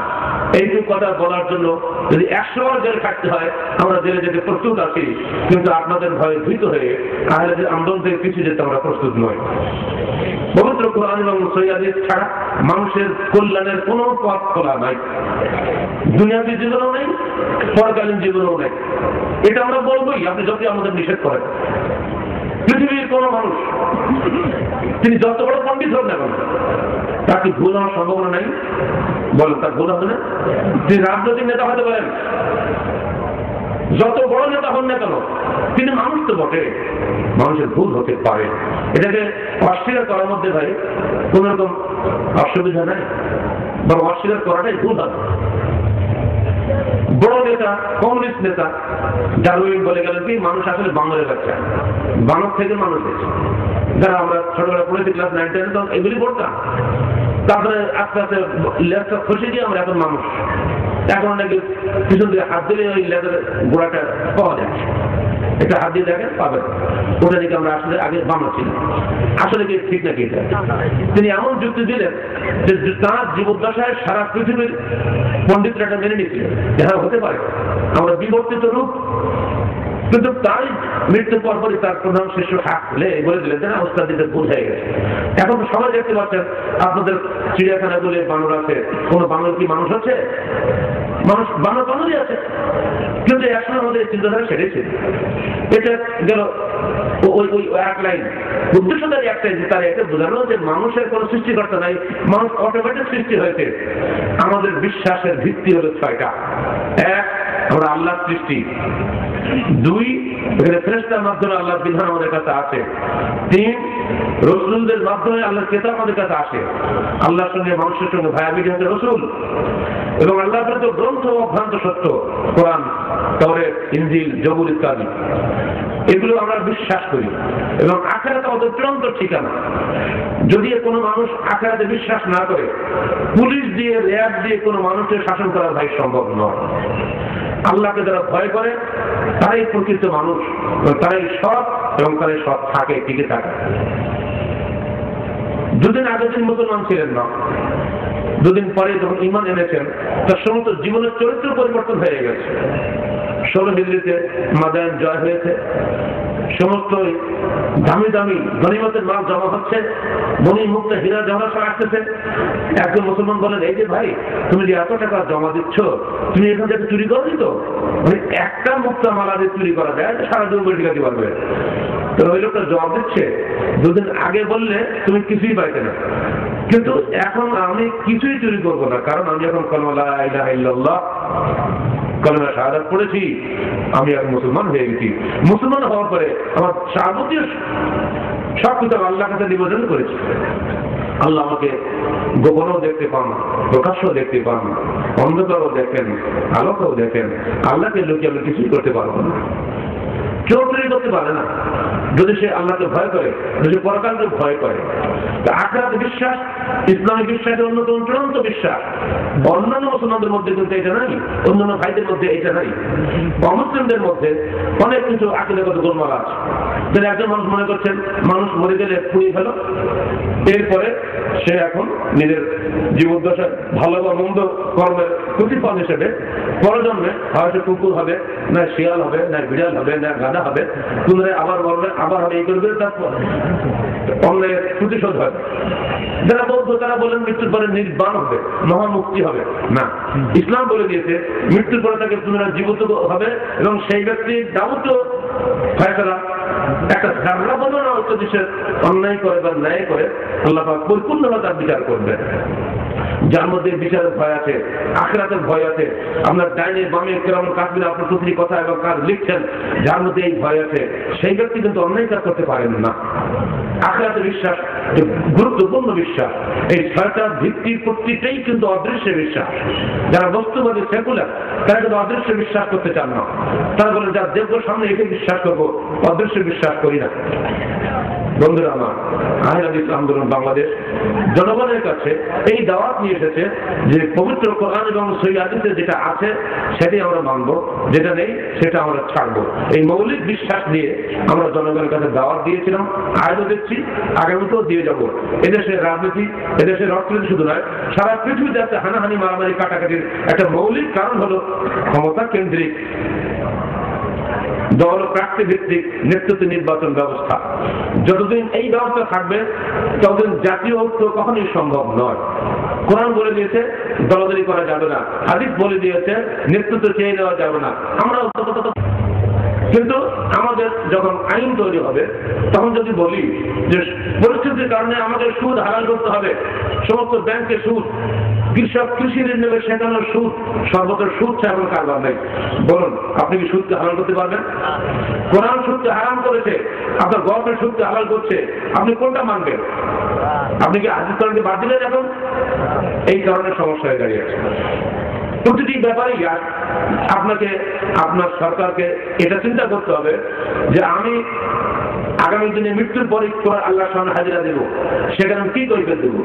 এইটুকু কথা বলার জন্য যদি 100 বার জেল খাটতে হয় আমরা জেলে যেতে প্রস্তুত আছি, কিন্তু আপনাদের ভয়ে ভীত হয়ে আহলে হাদিস আন্দোলন থেকে পিছিয়ে যেতে আমরা প্রস্তুত নই। পবিত্র কোরআন এবং সহিহ হাদিস ছাড়া মানুষের কল্যাণের কোনো পথ খোলা নাই, দুনিয়াবী জীবনেও নেই, পরকালীন জীবনেও নেই। এটা আমরা বলবোই, আপনি যদি আমাদের নিষেধ করেন। পৃথিবীর কোন মানুষ তিনি যত বড় পণ্ডিত হোক না কেন তার কি ভুল হওয়ার সম্ভাবনা নাই? বলেন, তার ভুল হবে না? তিনি রাজনৈতিক নেতা হতে পারেন, যত বড় নেতা হন না কেন, তিনি মানুষ তো বটে, মানুষের ভুল হতে পারে। এটাকে অস্বীকার করার মধ্যে ভাই কোন রকম অসুবিধা নাই, বা অস্বীকার করাটাই ভুল হবে। বড় নেতা, কমিউনিস্ট নেতা ডারউইন বলে গেলেন কি মানুষ আসলে বানরের বাচ্চা, বানর থেকে মানুষ হয়েছে। যারা আমরা ছোটবেলা পড়েছি ক্লাস 9-10 এগুলি পড়তাম, তারপরে আস্তে আস্তে লেজটা খসে গিয়ে আমরা এখন মানুষ, এখন নাকি পিছন দিয়ে হাত দিলে ওই লেজের গোড়াটা পাওয়া যাচ্ছে, একটা হাত দিয়ে দেখেন পাবেন, ওটা দিকে আমরা আসলে আগে বানর ছিল, আসলে কি ঠিক নাকি এটা? তিনি এমন যুক্তি দিলেন যে তাঁর জীবদ্দশায় সারা পৃথিবীর পণ্ডিতরা এটা মেনে নিচ্ছিলেন, যারা হতে পারে আমরা বিবর্তিত রূপ, কিন্তু তার মৃত্যুর পরপরই তার প্রধান শিষ্য হাঁকলে বলে দিলেন যে না, ওস্তাদ দিতে ভুল হয়ে গেছে। এখন সবাই দেখতে পাচ্ছেন আপনাদের চিড়িয়াখানাগুলো বানর আছে, কোন বানর কি মানুষ আছে? মানুষ বানর বানরই আছে, কিন্তু একসময় আমাদের চিন্তাধারা সেরেছে। এটা গেল ওই ওই এক লাইন, উদ্দেশ্যটাই একটাই, যে তারা এটা বোঝানো যে মানুষের কোন সৃষ্টিকর্তা নাই, মানুষ অটোমেটিক সৃষ্টি হয়েছে। আমাদের বিশ্বাসের ভিত্তি হলো 6টা। 1, আমরা আল্লাহর সৃষ্টি। 2, এখানে ফেরেশতার মাধ্যমে আল্লাহর বিধান আমাদের কাছে আছে। 3, রাসূলদের মাধ্যমে আল্লাহর কিতাব আমাদের কাছে আসে। আল্লাহর সঙ্গে মানুষের সঙ্গে ভায়াভিটি হচ্ছে রাসূল, এবং আল্লাহর প্রদত্ত গ্রন্থ অভ্রান্ত সত্য, কোরআন, তাওরাত, ইনজিল, জবুর ইত্যাদি, এগুলো আমরা বিশ্বাস করি। এবং আখিরাত আমাদের চূড়ান্ত ঠিকানা। যদি কোনো মানুষ আখিরাতে বিশ্বাস না করে, পুলিশ দিয়ে র্যাব দিয়ে কোনো মানুষের শাসন করা ভাই সম্ভব নয়। আল্লাহকে যারা ভয় করে তারাই প্রকৃত মানুষ, তারাই সৎ, এবং তারাই সৎ থাকে, টিকে থাকে। দুদিন আগে তিনি মুসলমান ছিলেন না, দুদিন পরে যখন ঈমান এনেছেন, তার সমস্ত জীবনের চরিত্র পরিবর্তন হয়ে গেছে। 16 হিজরিতে মাদায়ান জয় হয়েছে, সমস্ত দামি দামি গনিমতের মাল জমা হচ্ছে, মনি মুক্ত হীরা জমা সব আসতেছে। একজন মুসলমান বলেন, এই যে ভাই, তুমি যে এত টাকা জমা দিচ্ছ, তুমি এখান থেকে চুরি করো তো? মানে একটা মুক্ত মালা দিয়ে চুরি করা যায়, সারা জীবন বেশি কাটি পারবে। তো ওই লোকটা জবাব দিচ্ছে, দুদিন আগে বললে তুমি কিছুই পাইতে না, কিন্তু এখন আমি কিছুই চুরি করবো না, কারণ আমি এখন কালেমা লা ইলাহা ইল্লাল্লাহ, কালেমা শাহাদাত পড়েছি, আমি এখন মুসলমান হয়ে গেছি। মুসলমান হওয়ার পরে আমার যাবতীয় সব কিছু আল্লাহর কাছে নিবেদন করেছি। আল্লাহ আমাকে গোপনও দেখতে পান, প্রকাশ্যও দেখতে পান, অন্ধকারও দেখেন, আলোকেও দেখেন। আল্লাহকে লুকিয়ে আমি কিছুই করতে পারবো না, কেউ চুরি করতে পারে না, যদি সে আল্লাহকে ভয় করে, যদি পরকালকে ভয় করে। আখিরাত বিশ্বাস ইসলামী বিশ্বাসের অন্যতম চূড়ান্ত বিশ্বাস। অন্যান্য মুসলমানদের মধ্যে কিন্তু এটা নাই, অন্যান্য ভাইদের মধ্যে এটা নাই। অমুসলিমদের মধ্যে অনেক কিছু আকীদাগত গোলমাল আছে। যেন একজন মানুষ মনে করছেন মানুষ মরে গেলে পুড়িয়ে ফেলো, এরপরে সে এখন নিজের জীবদ্দশায় ভালো বা মন্দ কর্মের প্রতিফল হিসেবে পরজন্মে হয়তো কুকুর হবে, না শিয়াল হবে, না বিড়াল হবে, না গাধা হবে, পুনরায় আবার মরবে, আবার হবে, এই করবে, তারপর অন্যায়ের প্রতিশোধ হবে। যারা বৌদ্ধ তারা বলেন মৃত্যুর পরে নির্বাণ হবে, মহামুক্তি হবে। না, ইসলাম বলে দিয়েছে মৃত্যুর পরে তাকে পুনরায় জীবিত হবে, এবং সেই ব্যক্তির যাবতীয় ফয়সালা একটা ধারণা বলো না উচ্চ দেশের অন্যায় করে বা ন্যায় করে আল্লাহ পাক পরিপূর্ণভাবে তার বিচার করবেন। যার মধ্যে বিচারের ভয় আছে, আখিরাতের ভয় আছে। আপনার ডাইনে বামে কেরাম কাশ্মীরে আপনার প্রতিটি কথা এবং কাজ লিখছেন, যার মধ্যে এই ভয় আছে, সেই ব্যক্তি কিন্তু অন্যায় কাজ করতে পারেন না। আখিরাতের বিশ্বাস গুরুত্বপূর্ণ বিশ্বাস। এই 6টার ভিত্তির প্রত্যেকটাই কিন্তু অদৃশ্য বিশ্বাস। যারা বস্তুবাদী সেকুলার তারা কিন্তু অদৃশ্য বিশ্বাস করতে চান না। তারা বলেন যার দেখবো সামনে একে বিশ্বাস করবো, অদৃশ্য বিশ্বাস করি না। বন্ধুরা আমার, আহলে হাদিস আন্দোলন বাংলাদেশ জনগণের কাছে এই দাওয়াত নিয়ে এসেছে যে পবিত্র কোরআন এবং সহিহ হাদিসে যেটা আছে সেটাই আমরা মানবো, যেটা নেই সেটা আমরা ছাড়বো। এই মৌলিক বিশ্বাস নিয়ে আমরা জনগণের কাছে দাওয়াত দিয়েছিলাম, আজও দিচ্ছি, আগামীতেও দিয়ে যাব। এদেশের রাজনীতি, এদেশের অর্থনীতি শুধু নয়, সারা পৃথিবীতে আছে হানাহানি, মারামারি, কাটাকাটির একটা মৌলিক কারণ হলো ক্ষমতা কেন্দ্রিক দল প্রার্থী ভিত্তিক নেতৃত্ব নির্বাচন ব্যবস্থা। যতদিন এই ব্যবস্থা থাকবে ততদিন জাতীয় ঐক্য কখনোই সম্ভব নয়। কোরআন বলে দিয়েছে দলাদলি করা যাবে না, হাদিস বলে দিয়েছে নেতৃত্ব চেয়ে নেওয়া যাবে না। আমরা কিন্তু আমাদের যখন আইন তৈরি হবে তখন যদি বলি যে পরিস্থিতির কারণে আমাদের সুদ হালাল করতে হবে, সমস্ত ব্যাংকে সুদ, কৃষক কৃষি ঋণ নেবে সেখানে সুদ, সর্বত্র সুদ ছাড়া কোনো কারবার নেই। বলুন আপনি কি সুদকে হালাল করতে পারবেন? কোরআন সুদকে হারাম করেছে, আপনার গভর্নমেন্ট সুদকে হালাল করছে, আপনি কোনটা মানবেন? আপনি কি হাদিস কোরআনকে বাদ দিলেন? এখন এই কারণে সমস্যা হয়ে দাঁড়িয়েছে। প্রতিটি ব্যাপারে আপনাকে আপনার সরকারকে এটা চিন্তা করতে হবে যে আমি আগামী দিনে মৃত্যুর পরে আল্লাহর সামনে হাজিরা দেব, সেখানে কি কৈফিয়ত দেব?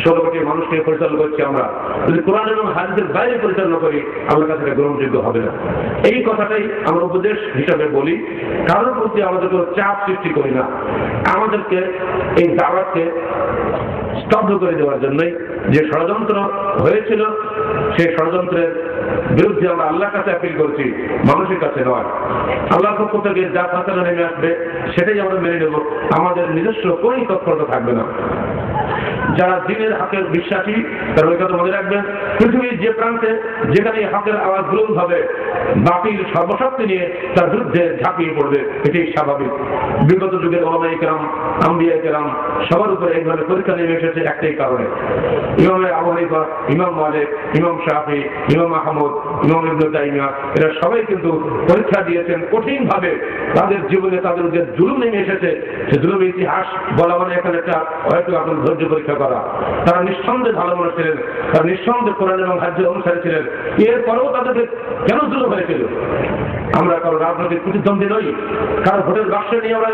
16 কোটি মানুষকে পরিচালনা করছি আমরা, যদি কোরআন এবং হাদিসের বাইরে পরিচালনা করি আল্লাহর কাছে গ্রহণযোগ্য হবে না। এই কথাটাই আমরা উপদেশ হিসাবে বলি, কারোর প্রতি আমাদের কোনো চাপ সৃষ্টি করি না। আমাদেরকে এই দাওয়াতকে স্তব্ধ করে দেওয়ার জন্যই যে ষড়যন্ত্র হয়েছিল, সেই ষড়যন্ত্রের বিরুদ্ধে আমরা আল্লাহর কাছে আপিল করছি, মানুষের কাছে নয়। আল্লাহর পক্ষ থেকে যা ফাঁসানো নেমে আসবে সেটাই আমরা মেনে নেব, আমাদের নিজস্ব কোন তৎপরতা থাকবে না। যারা দিনের হকের বিশ্বাসী তারা ওই কথা মনে রাখবেন, পৃথিবীর যে প্রান্তে যেখানে হকের আওয়াজ বুলন্দ হবে, বাতিল সর্বশক্তি নিয়ে তার বিরুদ্ধে ঝাঁপিয়ে পড়বে, এটাই স্বাভাবিক। বিগত যুগের ওলামায়ে কেরাম, আম্বিয়ায়ে কেরাম সবার উপরে এই ধরনের পরীক্ষা নেমে এসেছে একটাই কারণে। ইমাম আবু হানিফা, ইমাম মালিক, ইমাম শাফি, ইমাম আহমদ, ইমাম ইবনে তাইমিয়া এরা সবাই কিন্তু পরীক্ষা দিয়েছেন কঠিন ভাবে। তাদের জীবনে তাদের যে জুলুম নেমে এসেছে, সে জুলুমের ইতিহাস বলা মানে এখানে একটা হয়তো আপনার ধৈর্য পরীক্ষা করা। তারা নিঃসন্দেহে ভালো মানুষ ছিলেন, তারা নিঃসন্দেহে কোরআন এবং হাদিসের অনুসারী ছিলেন। এরপরেও তাদেরকে কেন জুলুম হয়েছিল? আমরা কারো রাজনৈতিক প্রতিদ্বন্দ্বী নই, কারো ভোটের বাক্স নিয়ে আমরা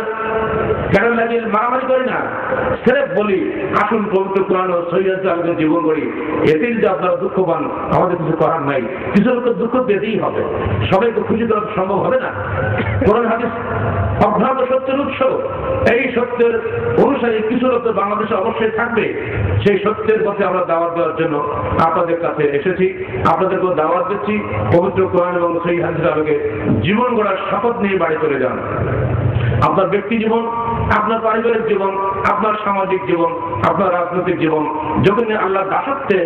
ক্যাডার লাগিয়ে মারামারি করি না। সেরেফ বলি আসুন পবিত্র কোরআন ও সহিহ আমাদের জীবন করি। এতে যদি আপনারা দুঃখ পান আমাদের কিছু করার নাই, কিছু লোকের দুঃখ পেতেই হবে, সবাইকে খুশি করা সম্ভব হবে না। কোরআন হাদিস অভ্রান্ত সত্যের উৎস, এই সত্যের অনুসারী কিছু লোক বাংলাদেশে অবশ্যই থাকবে। সেই সত্যের পথে আমরা দাওয়াত দেওয়ার জন্য আপনাদের কাছে এসেছি, আপনাদেরকে দাওয়াত দিচ্ছি পবিত্র কোরআন এবং সহিহ হাদিসের আলোকে জীবন গড়ার শপথ নিয়ে বাড়ি চলে যান। আপনার ব্যক্তি জীবন, আপনার পারিবারিক জীবন, আপনার সামাজিক জীবন, আপনার রাজনৈতিক জীবন যখন আল্লাহর দাসত্বে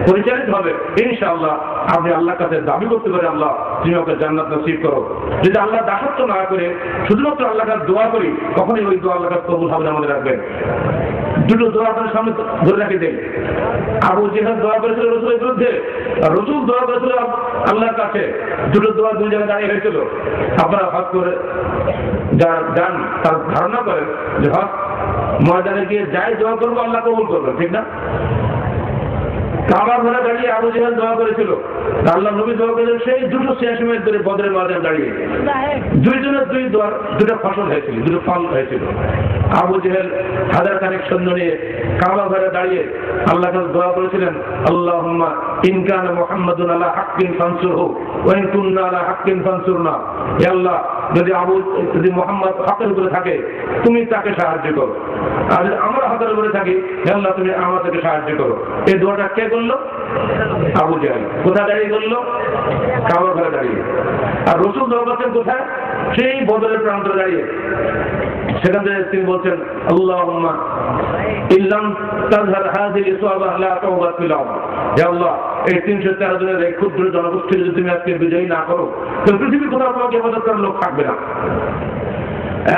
পরিচালিত হবে, ইনশাআল্লাহ আপনি আল্লাহর কাছে দাবি করতে পারেন, আল্লাহ তুমি আমাকে জান্নাত নসিব করো। যদি আল্লাহ দাসত্ব না করে শুধুমাত্র আল্লাহর কাছে দোয়া করি, কখনই ওই দোয়া আল্লাহর কাছে কবুল হবে না, মনে রাখবেন। দুটো দোয়া আপনার সামনে ধরে রাখি দেন। আবু জেহেল দোয়া করেছিল রসুলের বিরুদ্ধে, আর রসুল দোয়া করেছিল আল্লাহর কাছে। দুটো দোয়া দুই জায়গায় দাঁড়িয়ে হয়েছিল। আপনারা হক করে যান, তার ধারণা করেন যে হক ময়দানে গিয়ে যাই দোয়া করবো আল্লাহ কবুল করবেন, ঠিক না? কাবার ঘরে দাঁড়িয়ে আবু জেহেল দোয়া করেছিল, আল্লাহ নবী দোয়া করেছিল সেই দুটো 86 মিনিট ধরে বদরের ময়দানে দাঁড়িয়ে। দুইজনের দুই দোয়ার দুটো ফসল হয়েছিল, দুটো ফল হয়েছিল। আবু জেহেল হাজার খানেক সৈন্য নিয়ে কাবা ঘরে দাঁড়িয়ে আল্লাহ কাছে দোয়া করেছিলেন, আল্লাহুম্মা ইন কানা মুহাম্মাদুন আলা হাক্কিন ফানসুরহু ওয়া ইন কুননা আলা হাক্কিন ফানসুরনা। হে আল্লাহ, যদি মুহাম্মদ হকের উপরে থাকে তুমি তাকে সাহায্য করো, আর যদি আমরা হকের উপরে থাকি হে আল্লাহ তুমি আমাদেরকে সাহায্য করো। এই দোয়াটা কে করলো? আবু জেহেল। কোথায় দাঁড়িয়ে করলো? কাবা ঘরে দাঁড়িয়ে। আর রাসূল দোয়া করতেন কোথায়? সেই বদরের প্রান্তরে দাঁড়িয়ে। সেখান থেকে তিনি বলছেন, আল্লাহুম্মা ইল্লাম তাযহার হাযিহি ইসওয়াবা লা তাওবা ফিল আরদ। হে আল্লাহ, এই 313 জনের এই ক্ষুদ্র জনগোষ্ঠী যদি তুমি আজকে বিজয়ী না করো, তো পৃথিবীর কোথাও তোমাকে ইবাদত করার লোক থাকবে না।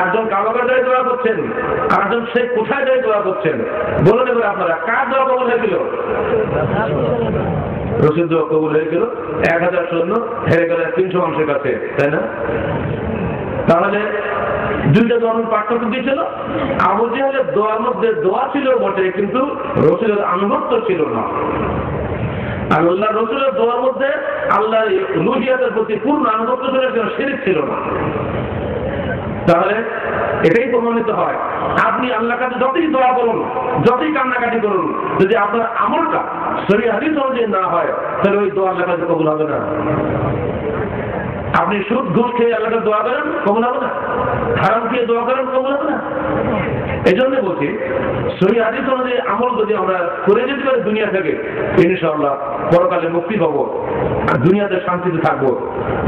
একজন কাবাগার দাঁড়িয়ে দোয়া করছেন, আর একজন সে কোথায় দাঁড়িয়ে দোয়া করছেন। বলে দেবেন আপনারা কার দোয়া কবুল হয়েছিল? রসুল দোয়া কবুল হয়েছিল 1000 সৈন্য হেরে গেল 300 মানুষের কাছে, তাই না? তাহলে দুইটা ধরনের পার্থক্য দিয়েছিল। আবু জেহেলের দোয়ার মধ্যে দোয়া ছিল বটে, কিন্তু রসুলের আনুগত্য ছিল না। আর আল্লাহ রসুলের দোয়ার মধ্যে আল্লাহ উলুহিয়াতের প্রতি পূর্ণ আনুগত্য ছিল, শিরক ছিল না। তাহলে এটাই প্রমাণিত হয়, আপনি আল্লাহর কাছে যতই দোয়া করুন, যতই কান্নাকাটি করুন, যদি আপনার আমলটা সহিহ হাদিস অনুযায়ী না হয়, তাহলে ওই দোয়া আল্লাহর কাছে কবুল হবে না। আপনি সুদ ঘুষ খেয়ে আল্লাহকে দোয়া করেন, কবুল হবে না। হারাম খেয়ে দোয়া করেন, কবুল হবে না। এই জন্য বলছি, সহিহ হাদিস অনুযায়ী আমল যদি আমরা করে যেতে পারি দুনিয়া থেকে, ইনশাআল্লাহ পরকালে মুক্তি পাবো, আর দুনিয়াতে শান্তিতে থাকবো।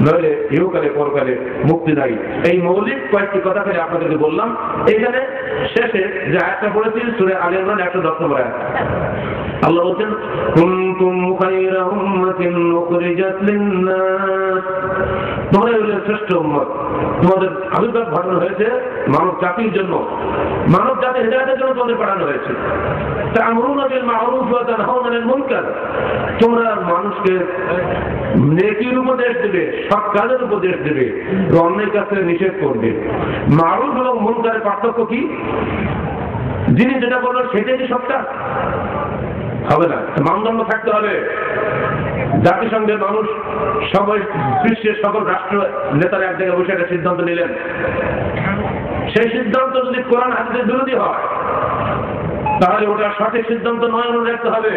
নইলে ইহকালে পরকালে মুক্তি নাই। এই মৌলিক কয়েকটি কথা করে আপনাদেরকে বললাম। এইখানে শেষে যে আয়াতটা পড়েছি সূরা আলে ইমরান 110 নম্বর আয়াত। আল্লাহ বলছেন, কুনতুম খায়রা উম্মাতিন উখরিজাত লিন-নাস। তোমরা হলে শ্রেষ্ঠ উম্মত, তোমাদের আবির্ভাব ঘটানো হয়েছে মানব জাতির জন্য, মানব জাতির হেদায়েতের জন্য তোমাদের পাঠানো হয়েছে। তা'মুরুনা বিল মা'রুফ ওয়া তানহাউনা আনিল মুনকার। তোমরা মানুষকে নেকির উপদেশ দেবে, সৎ কাজের উপদেশ দেবে, অন্যায় কাজ থেকে নিষেধ করবে। মারুফ এবং মুনকারের পার্থক্য কি? যিনি যেটা বললেন সেটাই কি সৎ কাজ? হবে না, মানদণ্ড থাকতে হবে। জাতিসংঘের মানুষ সবাই, বিশ্বের সকল রাষ্ট্র নেতারা এক জায়গায় বসে একটা সিদ্ধান্ত নিলেন। সেই সিদ্ধান্ত যদি কোরআন হাদিসের বিরোধী হয়, তাহলে ওটা সঠিক সিদ্ধান্ত নয় মনে রাখতে হবে।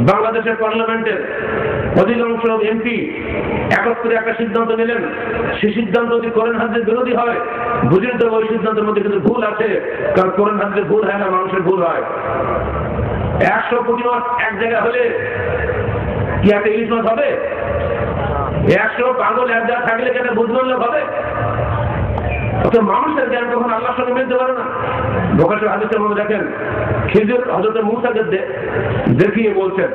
বাংলাদেশের পার্লামেন্টের অধিকাংশ এমপি একত্রে একটা সিদ্ধান্ত নিলেন, সেই সিদ্ধান্ত যদি কোরআন হাদিসের বিরোধী হয়, বুঝিয়ে দেবো ওই সিদ্ধান্তের মধ্যে কিন্তু ভুল আছে, কারণ কোরআন হাদিসের ভুল হয় না, মানুষের ভুল হয়। 100 কোটি মাছ এক জায়গায় হলে কি একটা ইলিশ মাছ হবে? 100 পাগল এক জায়গায় থাকলে কি একটা বুঝ মানলে হবে? মানুষের জ্ঞান কখন আল্লাহর সঙ্গে মিলতে পারে না। প্রকাশের হাদিসের মধ্যে দেখেন, খিজির হযরত মূসাকে দেখিয়ে বলছেন,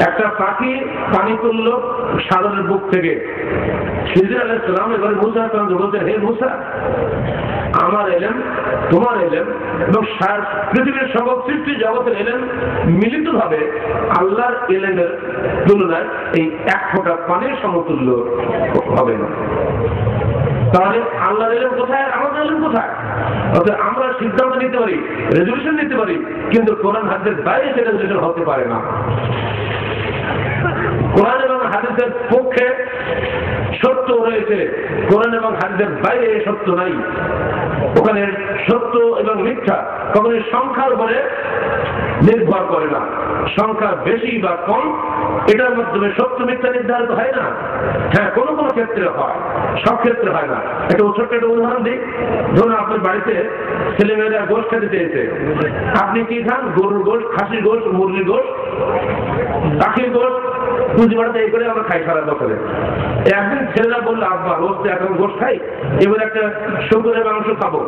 একটা পাখি পানি তুলল সাগরের বুক থেকে। খিজির আলাইহিস সালাম এবারে মূসা আলাইহিস সালামকে বলছেন, হে মূসা, আমার এলেম, তোমার এলেম এবং পৃথিবীর সকল সৃষ্টি জগতের এলেম মিলিতভাবে আল্লাহর এলেমের তুলনায় এই এক ফোঁটা পানির সমতুল্য হবে না। তাহলে আল্লাহর এলেম কোথায়, আমাদের এলেম কোথায়? অর্থাৎ আমরা সিদ্ধান্ত নিতে পারি, রেজলিউশন নিতে পারি, কিন্তু কোরআন হাদিসের বাইরে সে রেজলিউশন হতে পারে না। কোরআন এবং হাদিসের পক্ষে সত্য রয়েছে, কোরআন এবং হাদিসের বাইরে সত্য নাই। ওখানে সত্য এবং মিথ্যা কখনোই সংখ্যার উপরে নির্ভর করে না। সংখ্যা বেশি বা কম এটার মাধ্যমে সত্য মিথ্যা নির্ধারিত হয় না। হ্যাঁ, কোনো কোনো ক্ষেত্রে হয়, সব ক্ষেত্রে হয় না। ছোট্ট একটা উদাহরণ দিই। ধরুন আপনার বাড়িতে ছেলেমেয়েরা গোশ খেতে চেয়েছে, আপনি কি খান? গরুর গোশ, খাসির গোশ, মুরগির গোশ, পাখির গোশ, পুঁজি বাড়াতে এই করে আমরা খাই সারা বছরে। একদিন ছেলেরা বললো, আব্বা রোজ তো এখন গোশ খাই, এবার একটা শুকরের মাংস খাবো।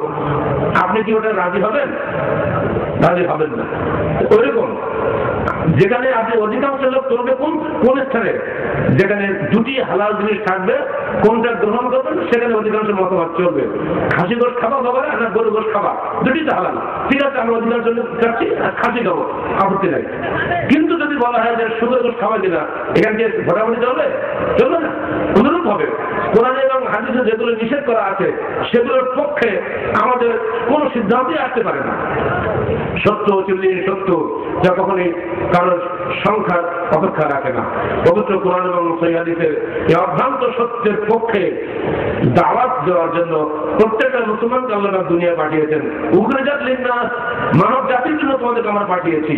আপনি কি ওটা রাজি হবেন? রাজি হবেন না। ওইরকম যেখানে আপনি অধিকাংশ লোক চলবে কোন স্থানে, যেখানে দুটি হালাল জিনিস থাকবে, কোনটা গ্রহণ করবেন সেখানে অধিকাংশ মতামত চলবে। খাসি গোশ খাবা বাবা না গরু গোশ খাবা, দুটি তো হালাল, ঠিক আছে আমরা অধিকাংশ লোক খাচ্ছি, খাসি খাবো, আপত্তি নাই। কিন্তু যদি বলা হয় যে শুকরের গোশ খাওয়া কিনা, এখান থেকে ভোটাভুটি চলবে? চলবে না, অনুরূপ হবে। কোরআন এবং হাদিসে যেগুলো নিষেধ করা আছে সেগুলোর পক্ষে আমাদের কোনো সিদ্ধান্তই আসতে পারে না। সত্য চিল্লি সত্য, যা কখনই কারোর সংখ্যার অপেক্ষা রাখে না। পবিত্র কোরআন এবং সহিহ হাদিসের এই অভ্রান্ত সত্যের পক্ষে দাওয়াত দেওয়ার জন্য প্রত্যেকটা মুসলমানকে আল্লাহ দুনিয়া পাঠিয়েছেন। উখরিজাত লিন্নাস, মানব জাতির জন্য তোমাদেরকে আমরা পাঠিয়েছি।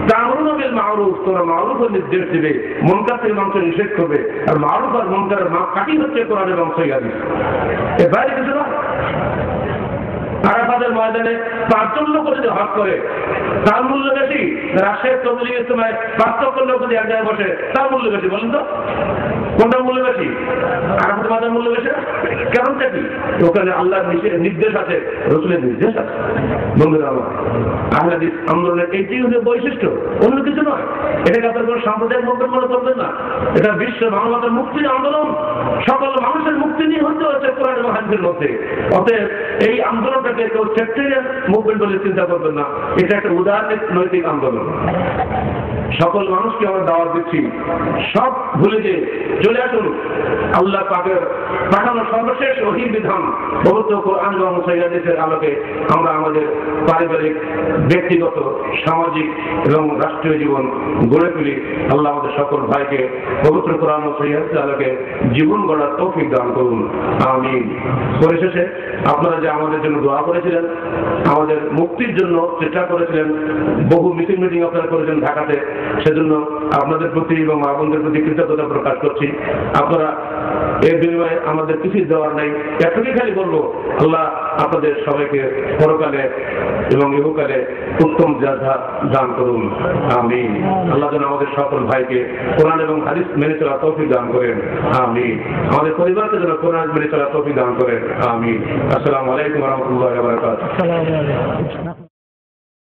তা'মুরুনা বিল মা'রুফ, তোমরা মা'রুফের নির্দেশ দিবে, মুনকার থেকে মানুষকে নিষেধ করবে। আর মা'রুফ আর মুনকারের মাপকাঠি হচ্ছে কোরআন এবং সহিহ হাদিস, এর বাইরে কিছু নয়। আরাফাতের ময়দানে 5 লোক যদি হক করে, তার মূল্য বেশি। রাজশাহীর তবলিগের সময় 5 লোক যদি এক জায়গায় বসে, তার মূল্য বেশি। বলেন তো কোনটা মূল্য বেশি? আরাফাতের ময়দানের মূল্য বেশি না? কারণটা কি? ওখানে আল্লাহর নির্দেশ আছে, রাসূলের নির্দেশ আছে। বন্ধুরা আমার, আহলে হাদিস আন্দোলনের এইটাই হচ্ছে বৈশিষ্ট্য, অন্য কিছু নয়। এটাকে আপনার কোনো সাম্প্রদায়িক মুভমেন্ট মনে করবেন না। এটা বিশ্ব মানবতার মুক্তির আন্দোলন, সকল মানুষের মুক্তি নিয়ে হতে হচ্ছে কোরআন এবং হাদিসের মধ্যে। অতএব এই আন্দোলনটাকে কেউ সেক্টরিয়াল মুভমেন্ট বলে চিন্তা করবেন না, এটা একটা উদারনৈতিক নৈতিক আন্দোলন। সকল মানুষকে আমরা দাওয়াত দিচ্ছি, সব ভুলে যে চলে আসুন আল্লাহ পাকের পাঠানো সর্বশেষ ওহী বিধান পবিত্র কোরআন এবং সহিহ হাদিসের আলোকে আমরা আমাদের পারিবারিক, ব্যক্তিগত, সামাজিক এবং রাষ্ট্রীয় জীবন গড়ে তুলি। আল্লাহ আমাদের সকল ভাইকে পবিত্র কোরআন ও সহিহ হাদিসের আলোকে জীবন গড়ার তৌফিক দান করুন, আমিন। পরিশেষে আপনারা যে আমাদের জন্য দোয়া করেছিলেন, আমাদের মুক্তির জন্য চেষ্টা করেছিলেন, বহু মিটিং আপনারা করেছেন ঢাকাতে, সেজন্য আপনাদের প্রতি এবং মা বোনদের প্রতি কৃতজ্ঞতা প্রকাশ করছি। আপনারা এর বিনিময়ে আমাদের কিছু দেওয়ার নাই, এতটাই খালি বলবো, আল্লাহ আপনাদের সবাইকে পরকালে এবং ইহকালে উত্তম জাযা দান করুন, আমিন। আল্লাহ যেন আমাদের সকল ভাইকে কোরআন এবং হাদিস মেনে চলার তৌফিক দান করেন, আমিন। আমাদের পরিবারকে যেন কোরআন মেনে চলার তৌফিক দান করেন, আমিন। আসসালামু আলাইকুম ওয়া রাহমাতুল্লাহি ওয়া বারাকাতুহু।